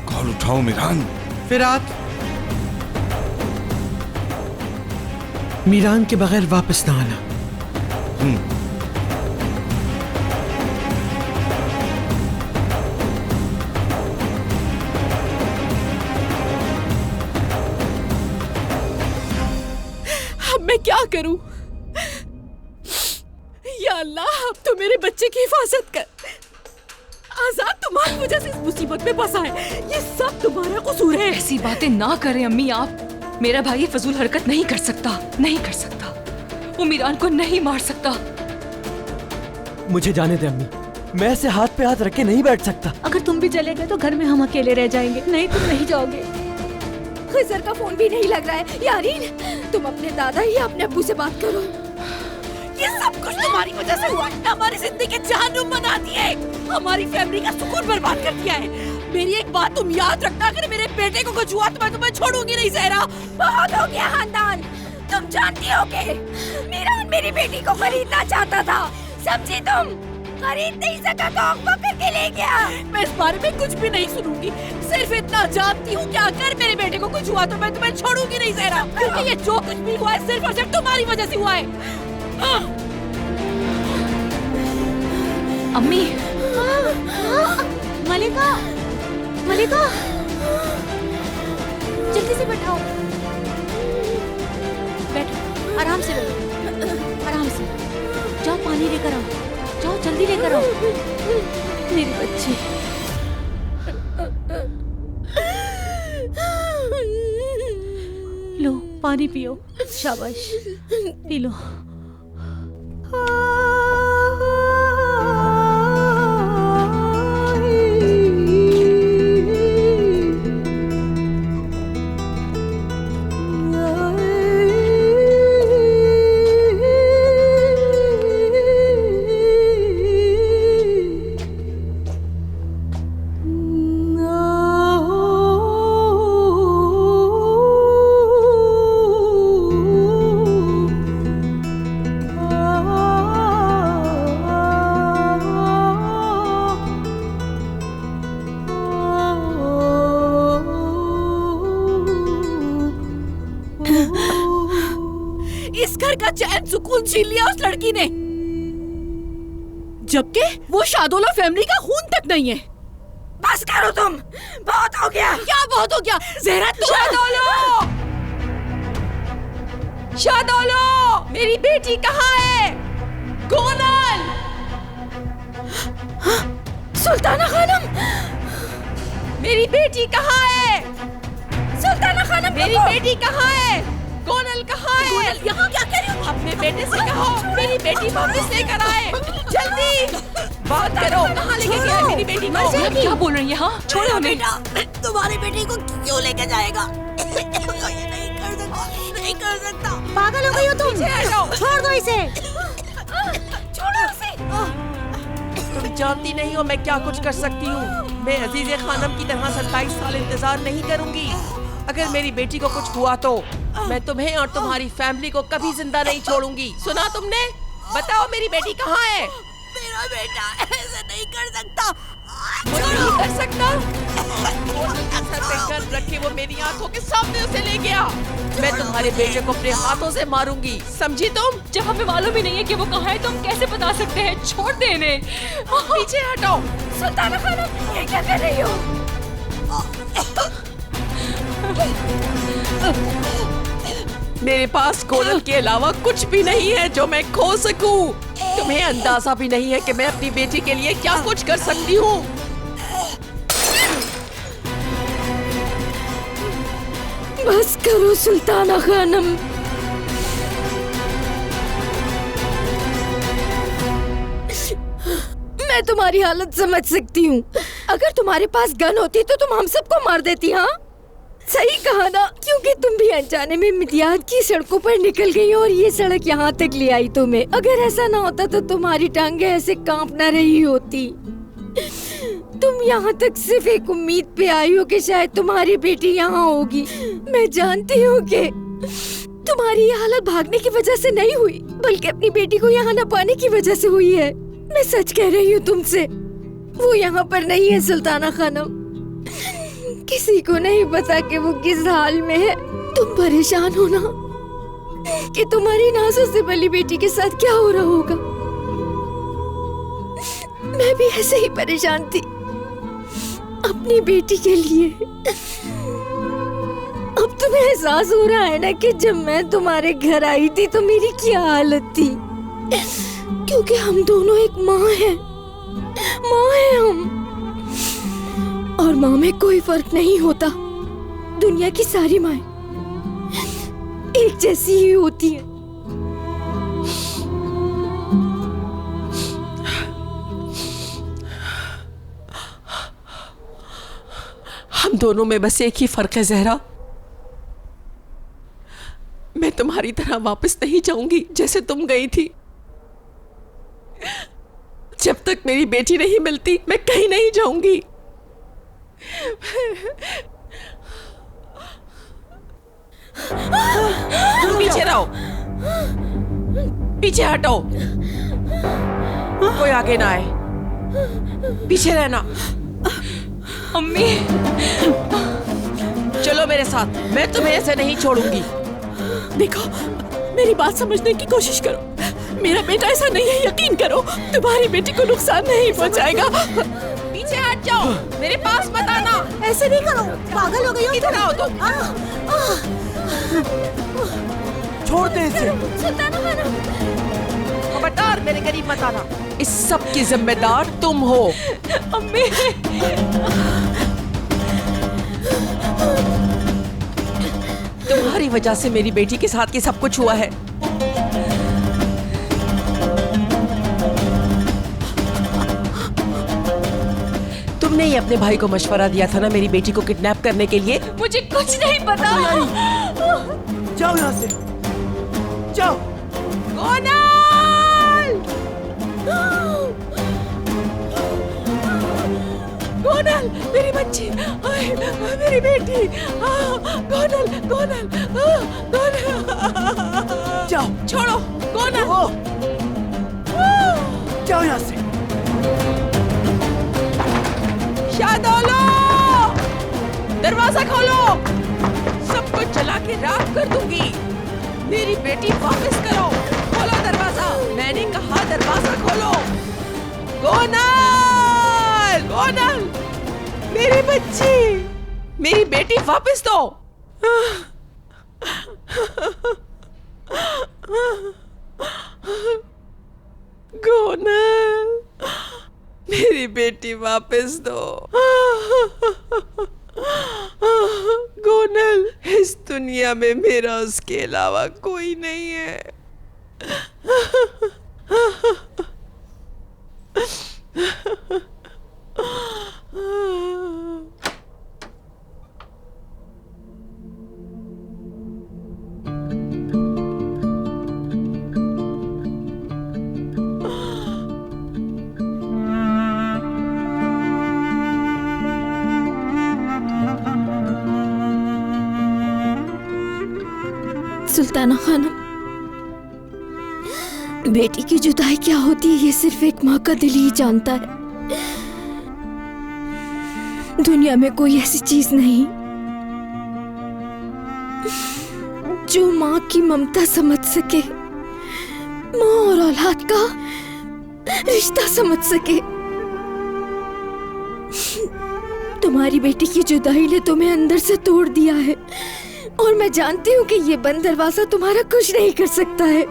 कॉल उठाओ मीरान। फिरात, मीरान के बगैर वापस ना आना। अब मैं क्या करूं? या अल्लाह, अब तो मेरे बच्चे की हिफाजत कर। आजाद तुम्हारी वजह से इस मुसीबत में फंसा है। ये सब तुम्हारा कसूर है। ऐसी बातें ना करें अम्मी आप। मेरा भाई ये फजूल हरकत नहीं कर सकता, नहीं कर सकता। वो मीरान को नहीं मार सकता। मुझे जाने दे अम्मी, मैं ऐसे हाथ पे हाथ रख के नहीं बैठ सकता। अगर तुम भी चले गए तो घर में हम अकेले रह जाएंगे। नहीं, तुम नहीं जाओगे। खिजर का फोन भी नहीं लग रहा है। यारीन, तुम अपने दादा या अपने अब्बू से बात करो। ये सब कुछ तुम्हारी वजह से हुआ है। हमारी जिंदगी के जहन्नुम बना दिए, हमारी फैमिली का सुकून बर्बाद कर दिया है। मेरी एक बात तुम याद रखना, अगर मेरे बेटे को कुछ हुआ तो मैं तुम्हें छोड़ूंगी नहीं ज़हरा। बहुत हो गया खानदान। तुम जानती हो कि मीरान मेरी बेटी को खरीदना चाहता था, समझी तुम? खरीद नहीं सका तो अगवा करके ले गया। मैं इस बारे में कुछ भी नहीं सुनूंगी। सिर्फ इतना जानती हूँ कि अगर मेरे बेटे को कुछ हुआ तो मैं तुम्हें छोड़ूंगी नहीं ज़हरा, क्योंकि ये जो कुछ भी हुआ है सिर्फ और सिर्फ तुम्हारी वजह से हुआ है। अम्मी, मलिका, मलिका, जल्दी से बैठाओ। बैठो, आराम से बैठो, आराम से। जाओ पानी लेकर आओ, जाओ जल्दी लेकर आओ। मेरी बच्ची। लो पानी पियो। शाबाश, पी लो। चैन सुकून छीन लिया उस लड़की ने, जबकि वो शादोला फैमिली का खून तक नहीं है। बस करो तुम, बहुत हो गया। क्या बहुत हो गया? ज़हरा तुम। शादोलो, शादोलो, मेरी बेटी कहाँ है? गोनल, सुल्ताना खानम, मेरी बेटी कहाँ है? सुल्ताना खानम, मेरी बेटी कहाँ है? गोनल कहाँ है? गोनल यहाँ क्या कर रही हो? अपने बेटे से कहो मेरी बेटी वापस लेकर आए, जल्दी बात करो। कहाँ लेके गया है मेरी बेटी को? क्या बोल रही है? हाँ छोड़ो हमें। तुम्हारी बेटी को क्यों लेकर जाएगा? ये नहीं कर सकता, नहीं कर सकता। पागल हो गई हो तुम? छोड़ दो इसे, छोड़ो इसे। तुम जानती नहीं हो मैं क्या कुछ कर सकती हूँ। मैं अजीज़े खानम की तरह 27 साल इंतजार नहीं करूँगी। अगर मेरी बेटी को कुछ हुआ तो मैं तुम्हें और तुम्हारी फैमिली को कभी जिंदा नहीं छोड़ूंगी। सुना तुमने? बताओ मेरी बेटी कहाँ है? मेरा बेटा ऐसे नहीं कर सकता। वो नहीं कर सकता। सर पे गन रखे वो मेरी आंखों के सामने उसे ले गया। मैं तुम्हारे बेटे को अपने हाथों से मारूंगी, समझी तुम? जब हमें मालूम ही नहीं है कि वो कहाँ है तो हम कैसे बता सकते हैं? छोड़ दे इन्हें। पीछे हटो। सुल्ताना खानम, ये क्या कर रही हो? मेरे पास गोनल के अलावा कुछ भी नहीं है जो मैं खो सकूं। तुम्हें अंदाजा भी नहीं है कि मैं अपनी बेटी के लिए क्या कुछ कर सकती हूँ। बस करो सुल्ताना खानम। मैं तुम्हारी हालत समझ सकती हूँ। अगर तुम्हारे पास गन होती तो तुम हम सबको मार देती। हाँ, सही कहा ना, क्योंकि तुम भी अनजाने में मिडियात की सड़कों पर निकल गई और ये सड़क यहाँ तक ले आई तुम्हें। अगर ऐसा ना होता तो तुम्हारी टांगे ऐसे कांप ना रही होती। तुम यहाँ तक सिर्फ एक उम्मीद पे आई हो कि शायद तुम्हारी बेटी यहाँ होगी। मैं जानती हूँ कि तुम्हारी ये हालत भागने की वजह से नहीं हुई, बल्कि अपनी बेटी को यहाँ न पाने की वजह से हुई है। मैं सच कह रही हूँ तुमसे, वो यहाँ पर नहीं है सुल्ताना खानम। किसी को नहीं पता कि वो किस हाल में है। तुम परेशान हो ना कि तुम्हारी नाज़ों से बली बेटी के साथ क्या हो रहा होगा। मैं भी ऐसे ही परेशान थी अपनी बेटी के लिए। अब तुम्हें एहसास हो रहा है ना कि जब मैं तुम्हारे घर आई थी तो मेरी क्या हालत थी, क्योंकि हम दोनों एक माँ हैं हम, और माँ में कोई फर्क नहीं होता। दुनिया की सारी माँ एक जैसी ही होती हैं। हम दोनों में बस एक ही फर्क है ज़हरा। मैं तुम्हारी तरह वापस नहीं जाऊंगी जैसे तुम गई थी। जब तक मेरी बेटी नहीं मिलती मैं कहीं नहीं जाऊंगी। पीछे रहो, पीछे हटो, कोई आगे ना आए, पीछे रहना। अम्मी, चलो मेरे साथ, मैं तुम्हें ऐसे नहीं छोड़ूंगी। देखो, मेरी बात समझने की कोशिश करो। मेरा बेटा ऐसा नहीं है, यकीन करो। तुम्हारी बेटी को नुकसान नहीं पहुंचाएगा। पीछे हट जाओ, मेरे पास मत आना। ऐसे नहीं करो, पागल हो गई हो। इधर आओ तुम। छोड़ दे इसे। खबरदार मेरे करीब मत आना। इस सब की जिम्मेदार तुम हो। अम्मी, तुम्हारी वजह से मेरी बेटी के साथ ये सब कुछ हुआ है। तुमने ही अपने भाई को मशवरा दिया था ना मेरी बेटी को किडनैप करने के लिए। मुझे कुछ नहीं पता। जाओ यहाँ से, जाओ। गोनल, मेरी बच्ची, मेरी बेटी। गोनल, गोनल, गोनल। जाओ, छोड़ो, गोनल। जाओ यहाँ से। शादोलो, दरवाजा खोलो। सब कुछ जला के राख कर दूंगी। मेरी बेटी वापस करो। खोलो दरवाजा। मैंने कहा दरवाजा खोलो। गोनल, गोनल, मेरी बच्ची, मेरी बेटी वापस दो। गोनल, मेरी बेटी वापस दो। गोनल, इस दुनिया में मेरा उसके अलावा कोई नहीं है। सुल्ताना खानम, बेटी की जुदाई क्या होती है ये सिर्फ एक माँ का दिल ही जानता है। दुनिया में कोई ऐसी चीज नहीं जो माँ की ममता समझ सके, माँ और औलाद का रिश्ता समझ सके। तुम्हारी बेटी की जुदाई ने तुम्हें अंदर से तोड़ दिया है, और मैं जानती हूँ कि ये बंद दरवाजा तुम्हारा कुछ नहीं कर सकता है।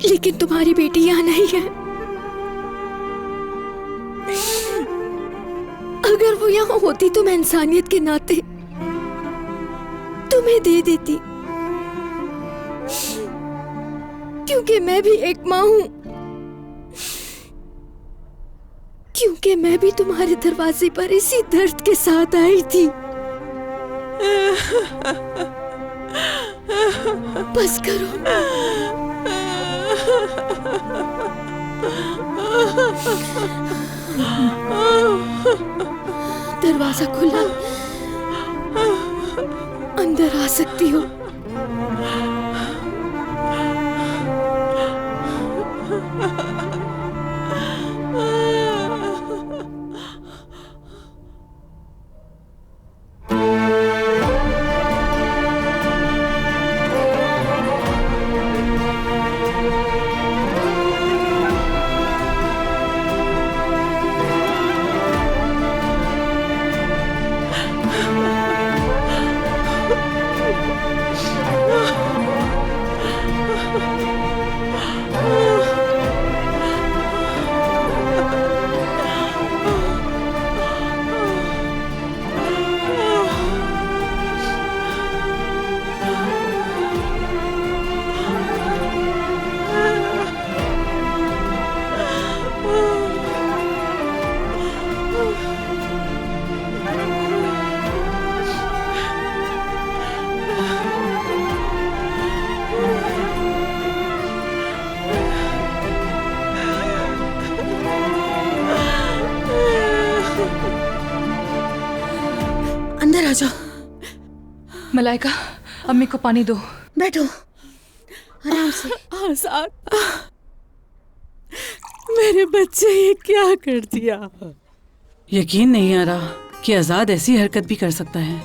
लेकिन तुम्हारी बेटी यहाँ नहीं है। अगर वो यहाँ होती तो मैं इंसानियत के नाते तुम्हें दे देती, क्योंकि मैं भी एक माँ हूँ, क्योंकि मैं भी तुम्हारे दरवाजे पर इसी दर्द के साथ आई थी। बस करो। दरवाजा खुला, अंदर आ सकती हो। अंदर आ जाओ। मलाइका, अम्मी को पानी दो। बैठो आराम से। आजाद, मेरे बच्चे ये क्या कर दिया? यकीन नहीं आ रहा कि आजाद ऐसी हरकत भी कर सकता है।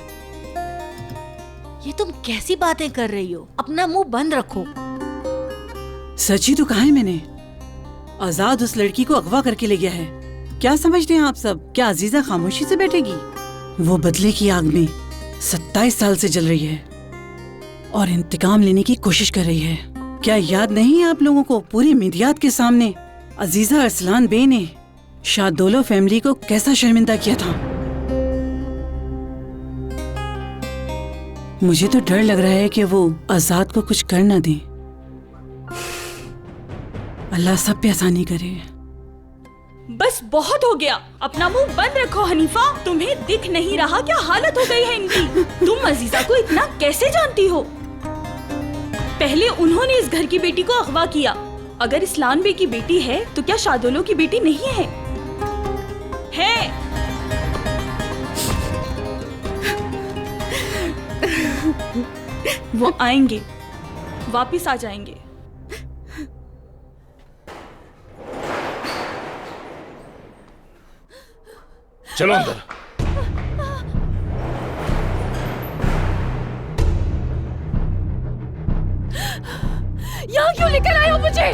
ये तुम कैसी बातें कर रही हो? अपना मुंह बंद रखो। सच ही तो कहा है मैंने। आजाद उस लड़की को अगवा करके ले गया है। क्या समझते हैं आप सब? क्या अजीजा खामोशी से बैठेगी? वो बदले की आग में 27 साल से जल रही है और इंतकाम लेने की कोशिश कर रही है। क्या याद नहीं है आप लोगों को पूरी मिदियात के सामने अजीजा अरसलान बे ने शादोलो फैमिली को कैसा शर्मिंदा किया था? मुझे तो डर लग रहा है कि वो आजाद को कुछ कर ना दे। अल्लाह सब पे आसानी करे। बस बहुत हो गया। अपना मुंह बंद रखो हनीफा। तुम्हें दिख नहीं रहा क्या हालत हो गई है इनकी? तुम अजीजा को इतना कैसे जानती हो? पहले उन्होंने इस घर की बेटी को अगवा किया। अगर इस्लान बे की बेटी है तो क्या शादोलो की बेटी नहीं है? है। वो आएंगे, वापिस आ जाएंगे। चलो अंदर। यहाँ क्यों लेकर आए हो मुझे?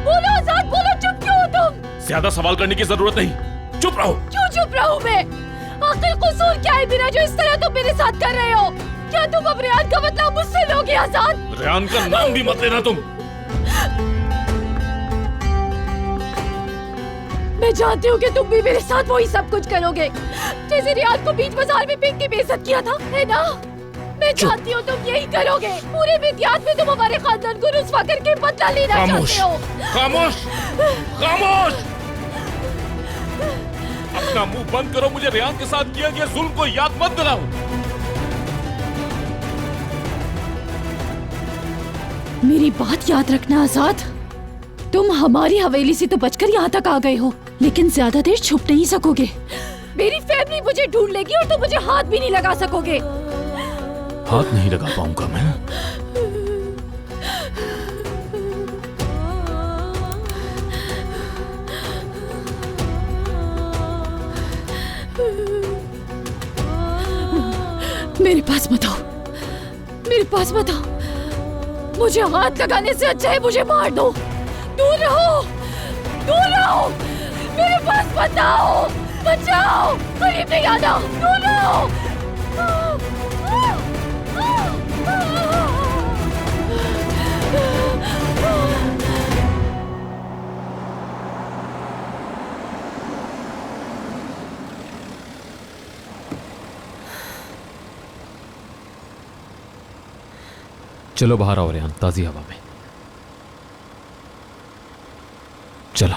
बोलो आजाद, बोलो, चुप क्यों हो तुम? ज्यादा सवाल करने की जरूरत नहीं, चुप रहो। क्यों चुप रहूं मैं? आखिर कसूर क्या है मेरा जो इस तरह तुम मेरे साथ कर रहे हो? क्या तुम अब रेहान का बदला मुझसे लोगे आजाद? रेहान का नाम भी मत लेना तुम। मैं जानती हूँ कि तुम भी मेरे साथ वही सब कुछ करोगे जैसे रेहान को बीच बाजार में पिंक की बेइज्जत किया था, है ना? मैं जानती हूँ तुम यही करोगे। पूरे मिदियात में तुम हमारे खानदान को रुस्वा करके बदला लेना चाहते हो। खामोश, खामोश। अपना मुंह बंद करो। मुझे रेहान के साथ किया गया जुल्म को याद मत दिलाओ। मेरी बात याद रखना आजाद। तुम हमारी हवेली से तो बचकर यहाँ तक आ गए हो, लेकिन ज्यादा देर छुप नहीं सकोगे। मेरी फैमिली मुझे ढूंढ लेगी और तुम मुझे हाथ भी नहीं लगा सकोगे। हाथ नहीं लगा पाऊंगा मैं। मेरे पास मत आओ, मेरे पास मत आओ। मुझे हाथ लगाने से अच्छा है मुझे मार दो। दूर रहो, दूर रहो। मेरे पास मत आओ, बचाओ, करीब नहीं आना, दूर रहो। चलो बाहर आओ रेहान, ताजी हवा में। चलो।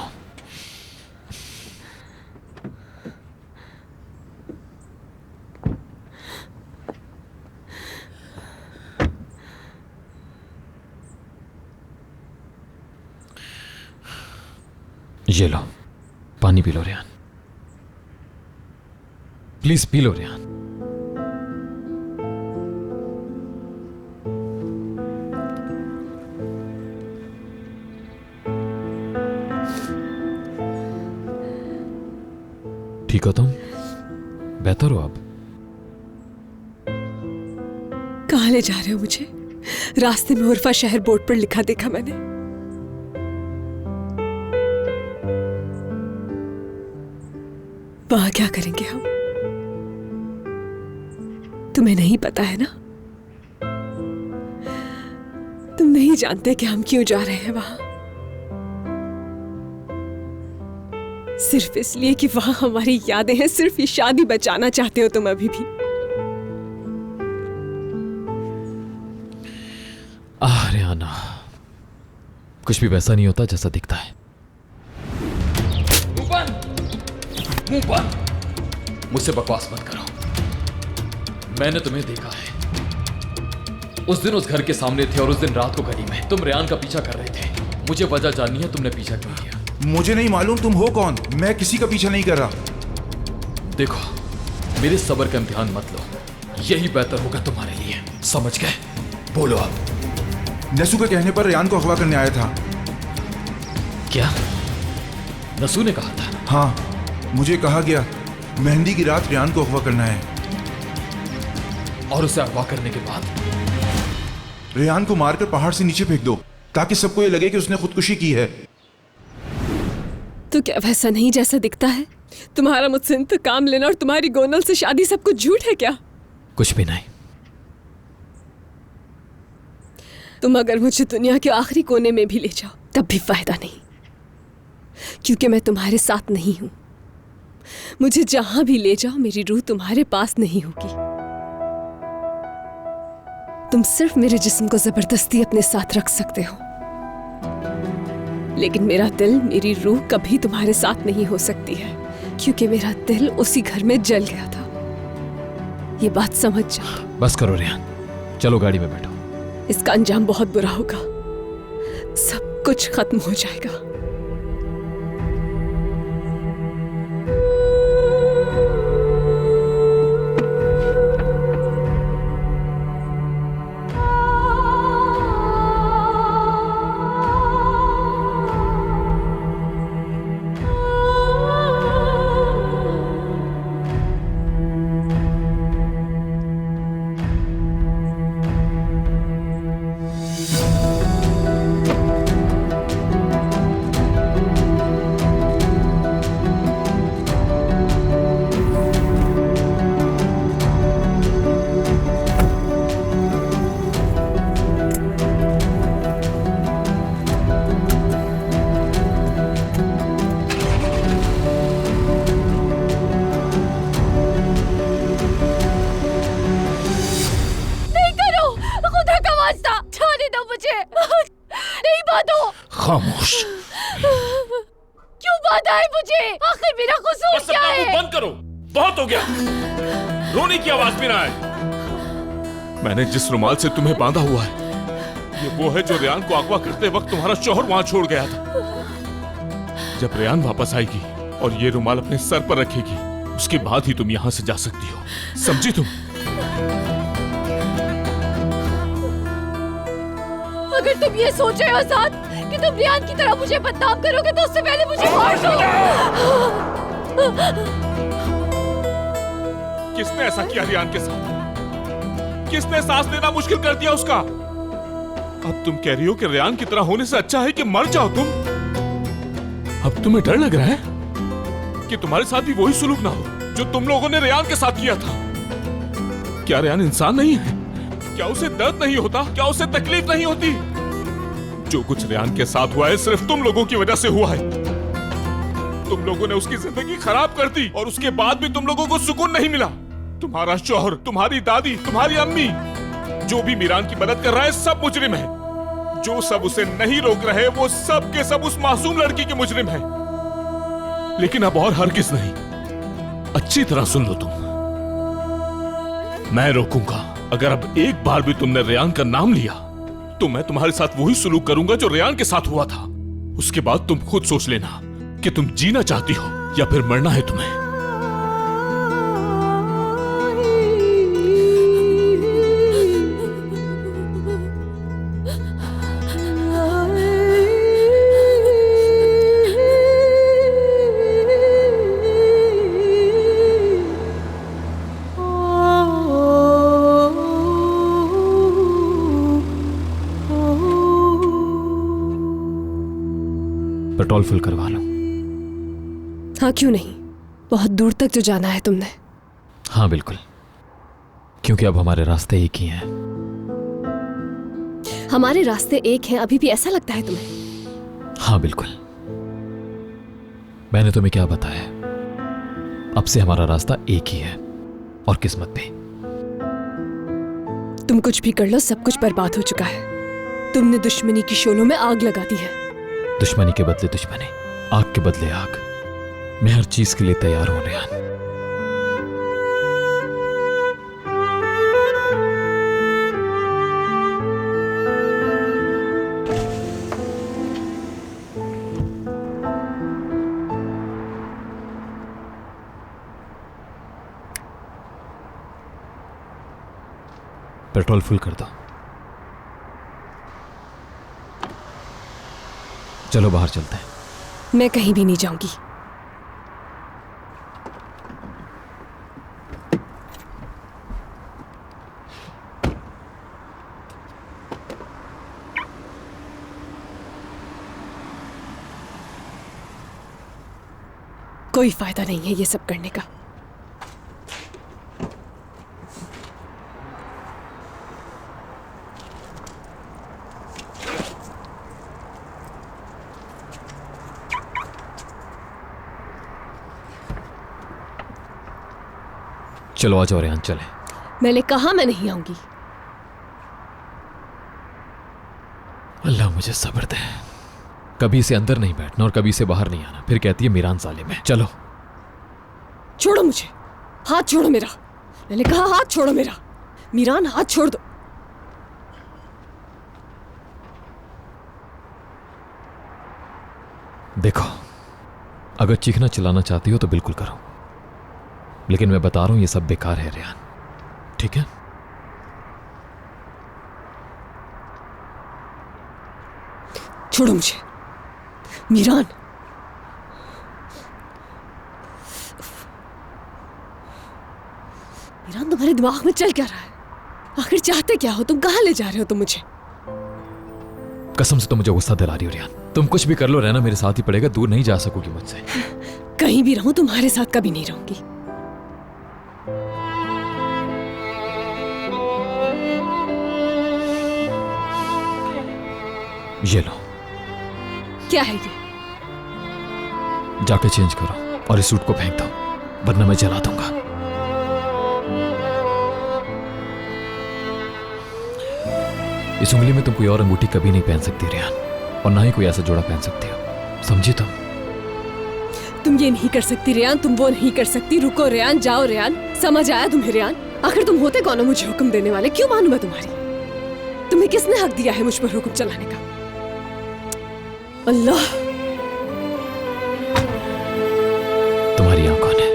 ये लो, पानी पी लो रेहान, प्लीज पी लो रेहान। ठीक हो तुम? बेहतर हो अब? कहाँ ले जा रहे हो मुझे? रास्ते में उर्फा शहर बोर्ड पर लिखा देखा मैंने। वहां क्या करेंगे हम? तुम्हें नहीं पता है ना? तुम नहीं जानते कि हम क्यों जा रहे हैं वहां। सिर्फ इसलिए कि वहां हमारी यादें हैं, सिर्फ ये शादी बचाना चाहते हो तुम अभी भी। रेहाना, कुछ भी वैसा नहीं होता जैसा दिखता है। मुंह बंद। मुझसे बकवास मत करो। मैंने तुम्हें देखा है। उस दिन उस घर के सामने थे और उस दिन रात को गली में तुम रेहान का पीछा कर रहे थे। मुझे वजह जाननी है, तुमने पीछा क्यों किया? मुझे नहीं मालूम तुम हो कौन। मैं किसी का पीछा नहीं कर रहा। देखो, मेरे सब्र का इम्तिहान मत लो, यही बेहतर होगा तुम्हारे लिए। समझ गए? बोलो अब। नसू के कहने पर रेहान को अगवा करने आया था। क्या नसू ने कहा था? हाँ, मुझे कहा गया मेहंदी की रात रेहान को अगवा करना है। और उसे अगवा करने के बाद रेहान को मारकर पहाड़ से नीचे फेंक दो, ताकि सबको ये लगे कि उसने खुदकुशी की है। तो क्या वैसा नहीं जैसा दिखता है? तुम्हारा मुझसे इंतकाम लेना और तुम्हारी गोनल से शादी सब कुछ झूठ है क्या? कुछ भी नहीं। तुम अगर मुझे दुनिया के आखिरी कोने में भी ले जाओ तब भी फायदा नहीं, क्योंकि मैं तुम्हारे साथ नहीं हूं। मुझे जहां भी ले जाओ मेरी रूह तुम्हारे पास नहीं होगी। तुम सिर्फ मेरे जिस्म को जबरदस्ती अपने साथ रख सकते हो, लेकिन मेरा दिल, मेरी रूह कभी तुम्हारे साथ नहीं हो सकती है, क्योंकि मेरा दिल उसी घर में जल गया था। ये बात समझ जाओ। बस करो रेहान, चलो गाड़ी में बैठो। इसका अंजाम बहुत बुरा होगा, सब कुछ खत्म हो जाएगा। खामोश। क्यों बाधा है मुझे? आखिर मेरा कसूर बस क्या अपना है? मुंह बंद करो, बहुत हो गया। रोने की आवाज भी ना आए। मैंने जिस रुमाल से तुम्हें बांधा हुआ है, ये वो है जो रेहान को अगवा करते वक्त तुम्हारा शौहर वहां छोड़ गया था। जब रेहान वापस आएगी और ये रुमाल अपने सर पर रखेगी, उसके बाद ही तुम यहां से जा सकती हो, समझी तुम? अगर तुम ये सोच रहे हो आजाद कि तुम रेहान की तरह मुझे बदनाम करोगे तो उससे पहले मुझे मार दो। किसने ऐसा किया रेहान के साथ? किसने सांस लेना मुश्किल कर दिया उसका? अब तुम कह रही हो कि रेहान की तरह होने से अच्छा है कि मर जाओ तुम? अब तुम्हें डर लग रहा है कि तुम्हारे साथ भी वही सुलूक ना हो जो तुम लोगों ने रेहान के साथ किया था? क्या रेहान इंसान नहीं है? क्या उसे दर्द नहीं होता? क्या उसे तकलीफ नहीं होती? जो कुछ रेहान के साथ हुआ है सिर्फ तुम लोगों की वजह से हुआ है। तुम लोगों ने उसकी जिंदगी खराब कर दी और उसके बाद भी तुम लोगों को सुकून नहीं मिला। तुम्हारा शौहर, तुम्हारी दादी, तुम्हारी अम्मी, जो भी मीरान की मदद कर रहा है सब मुजरिम है। जो सब उसे नहीं रोक रहे वो सब के सब उस मासूम लड़की के मुजरिम है। लेकिन अब और हरगिज नहीं। अच्छी तरह सुन लो तुम, मैं रोकूंगा। अगर अब एक बार भी तुमने रेहान का नाम लिया तो मैं तुम्हारे साथ वही सुलूक करूंगा जो रेहान के साथ हुआ था। उसके बाद तुम खुद सोच लेना कि तुम जीना चाहती हो या फिर मरना है तुम्हें। पेट्रोल फिल करवा लो। हाँ क्यों नहीं, बहुत दूर तक तो जाना है तुमने। हाँ बिल्कुल, क्योंकि अब हमारे रास्ते एक ही हैं। हमारे रास्ते एक हैं, अभी भी ऐसा लगता है तुम्हें? हाँ बिल्कुल, मैंने तुम्हें क्या बताया, अब से हमारा रास्ता एक ही है और किस्मत भी। तुम कुछ भी कर लो, सब कुछ बर्बाद हो चुका है। तुमने दुश्मनी की शोलों में आग लगा दी है। दुश्मनी के बदले दुश्मनी, आग के बदले आग। मैं हर चीज के लिए तैयार हूं रेहान। पेट्रोल फुल कर दो। चलो बाहर चलते हैं। मैं कहीं भी नहीं जाऊंगी। कोई फायदा नहीं है ये सब करने का। चलो आ जाओ रेहान, चले। मैंने कहा मैं नहीं आऊंगी। अल्लाह मुझे सब्र दे। कभी इसे अंदर नहीं बैठना और कभी इसे बाहर नहीं आना, फिर कहती है मीरान जालिम है। चलो छोड़ो मुझे, हाथ छोड़ो मेरा। मैंने कहा हाथ छोड़ो मेरा। मीरान हाथ छोड़ दो। देखो, अगर चीखना चिल्लाना चाहती हो तो बिल्कुल करो, लेकिन मैं बता रहा हूं ये सब बेकार है रेहान, ठीक है? छोड़ो मुझे मीरान। मीरान तुम्हारे दिमाग में चल क्या रहा है? आखिर चाहते क्या हो तुम? कहां ले जा रहे हो तुम मुझे? कसम से तुम मुझे गुस्सा दिला रही हो रेहान। तुम कुछ भी कर लो, रहना मेरे साथ ही पड़ेगा, दूर नहीं जा सकोगी मुझसे। कहीं भी रहूं तुम्हारे साथ कभी नहीं रहूंगी। ये लो। क्या है ये? जाके चेंज करो और इस सूट को फेंक दो, वरना मैं जला दूंगा। इस उंगली में तुम कोई और अंगूठी कभी नहीं पहन सकती रेहान, और ना ही कोई ऐसा जोड़ा पहन सकती हो, समझी तुम ये नहीं कर सकती रेहान, तुम वो नहीं कर सकती। रुको रेहान, जाओ रेहान। समझ आया तुम्हें रेहान? आखिर तुम होते कौन हो मुझे हुक्म देने वाले? क्यों मानूं मैं तुम्हारी? तुम्हें किसने हक दिया है मुझ पर हुक्म चलाने का? अल्लाह, तुम्हारी आंखों ने।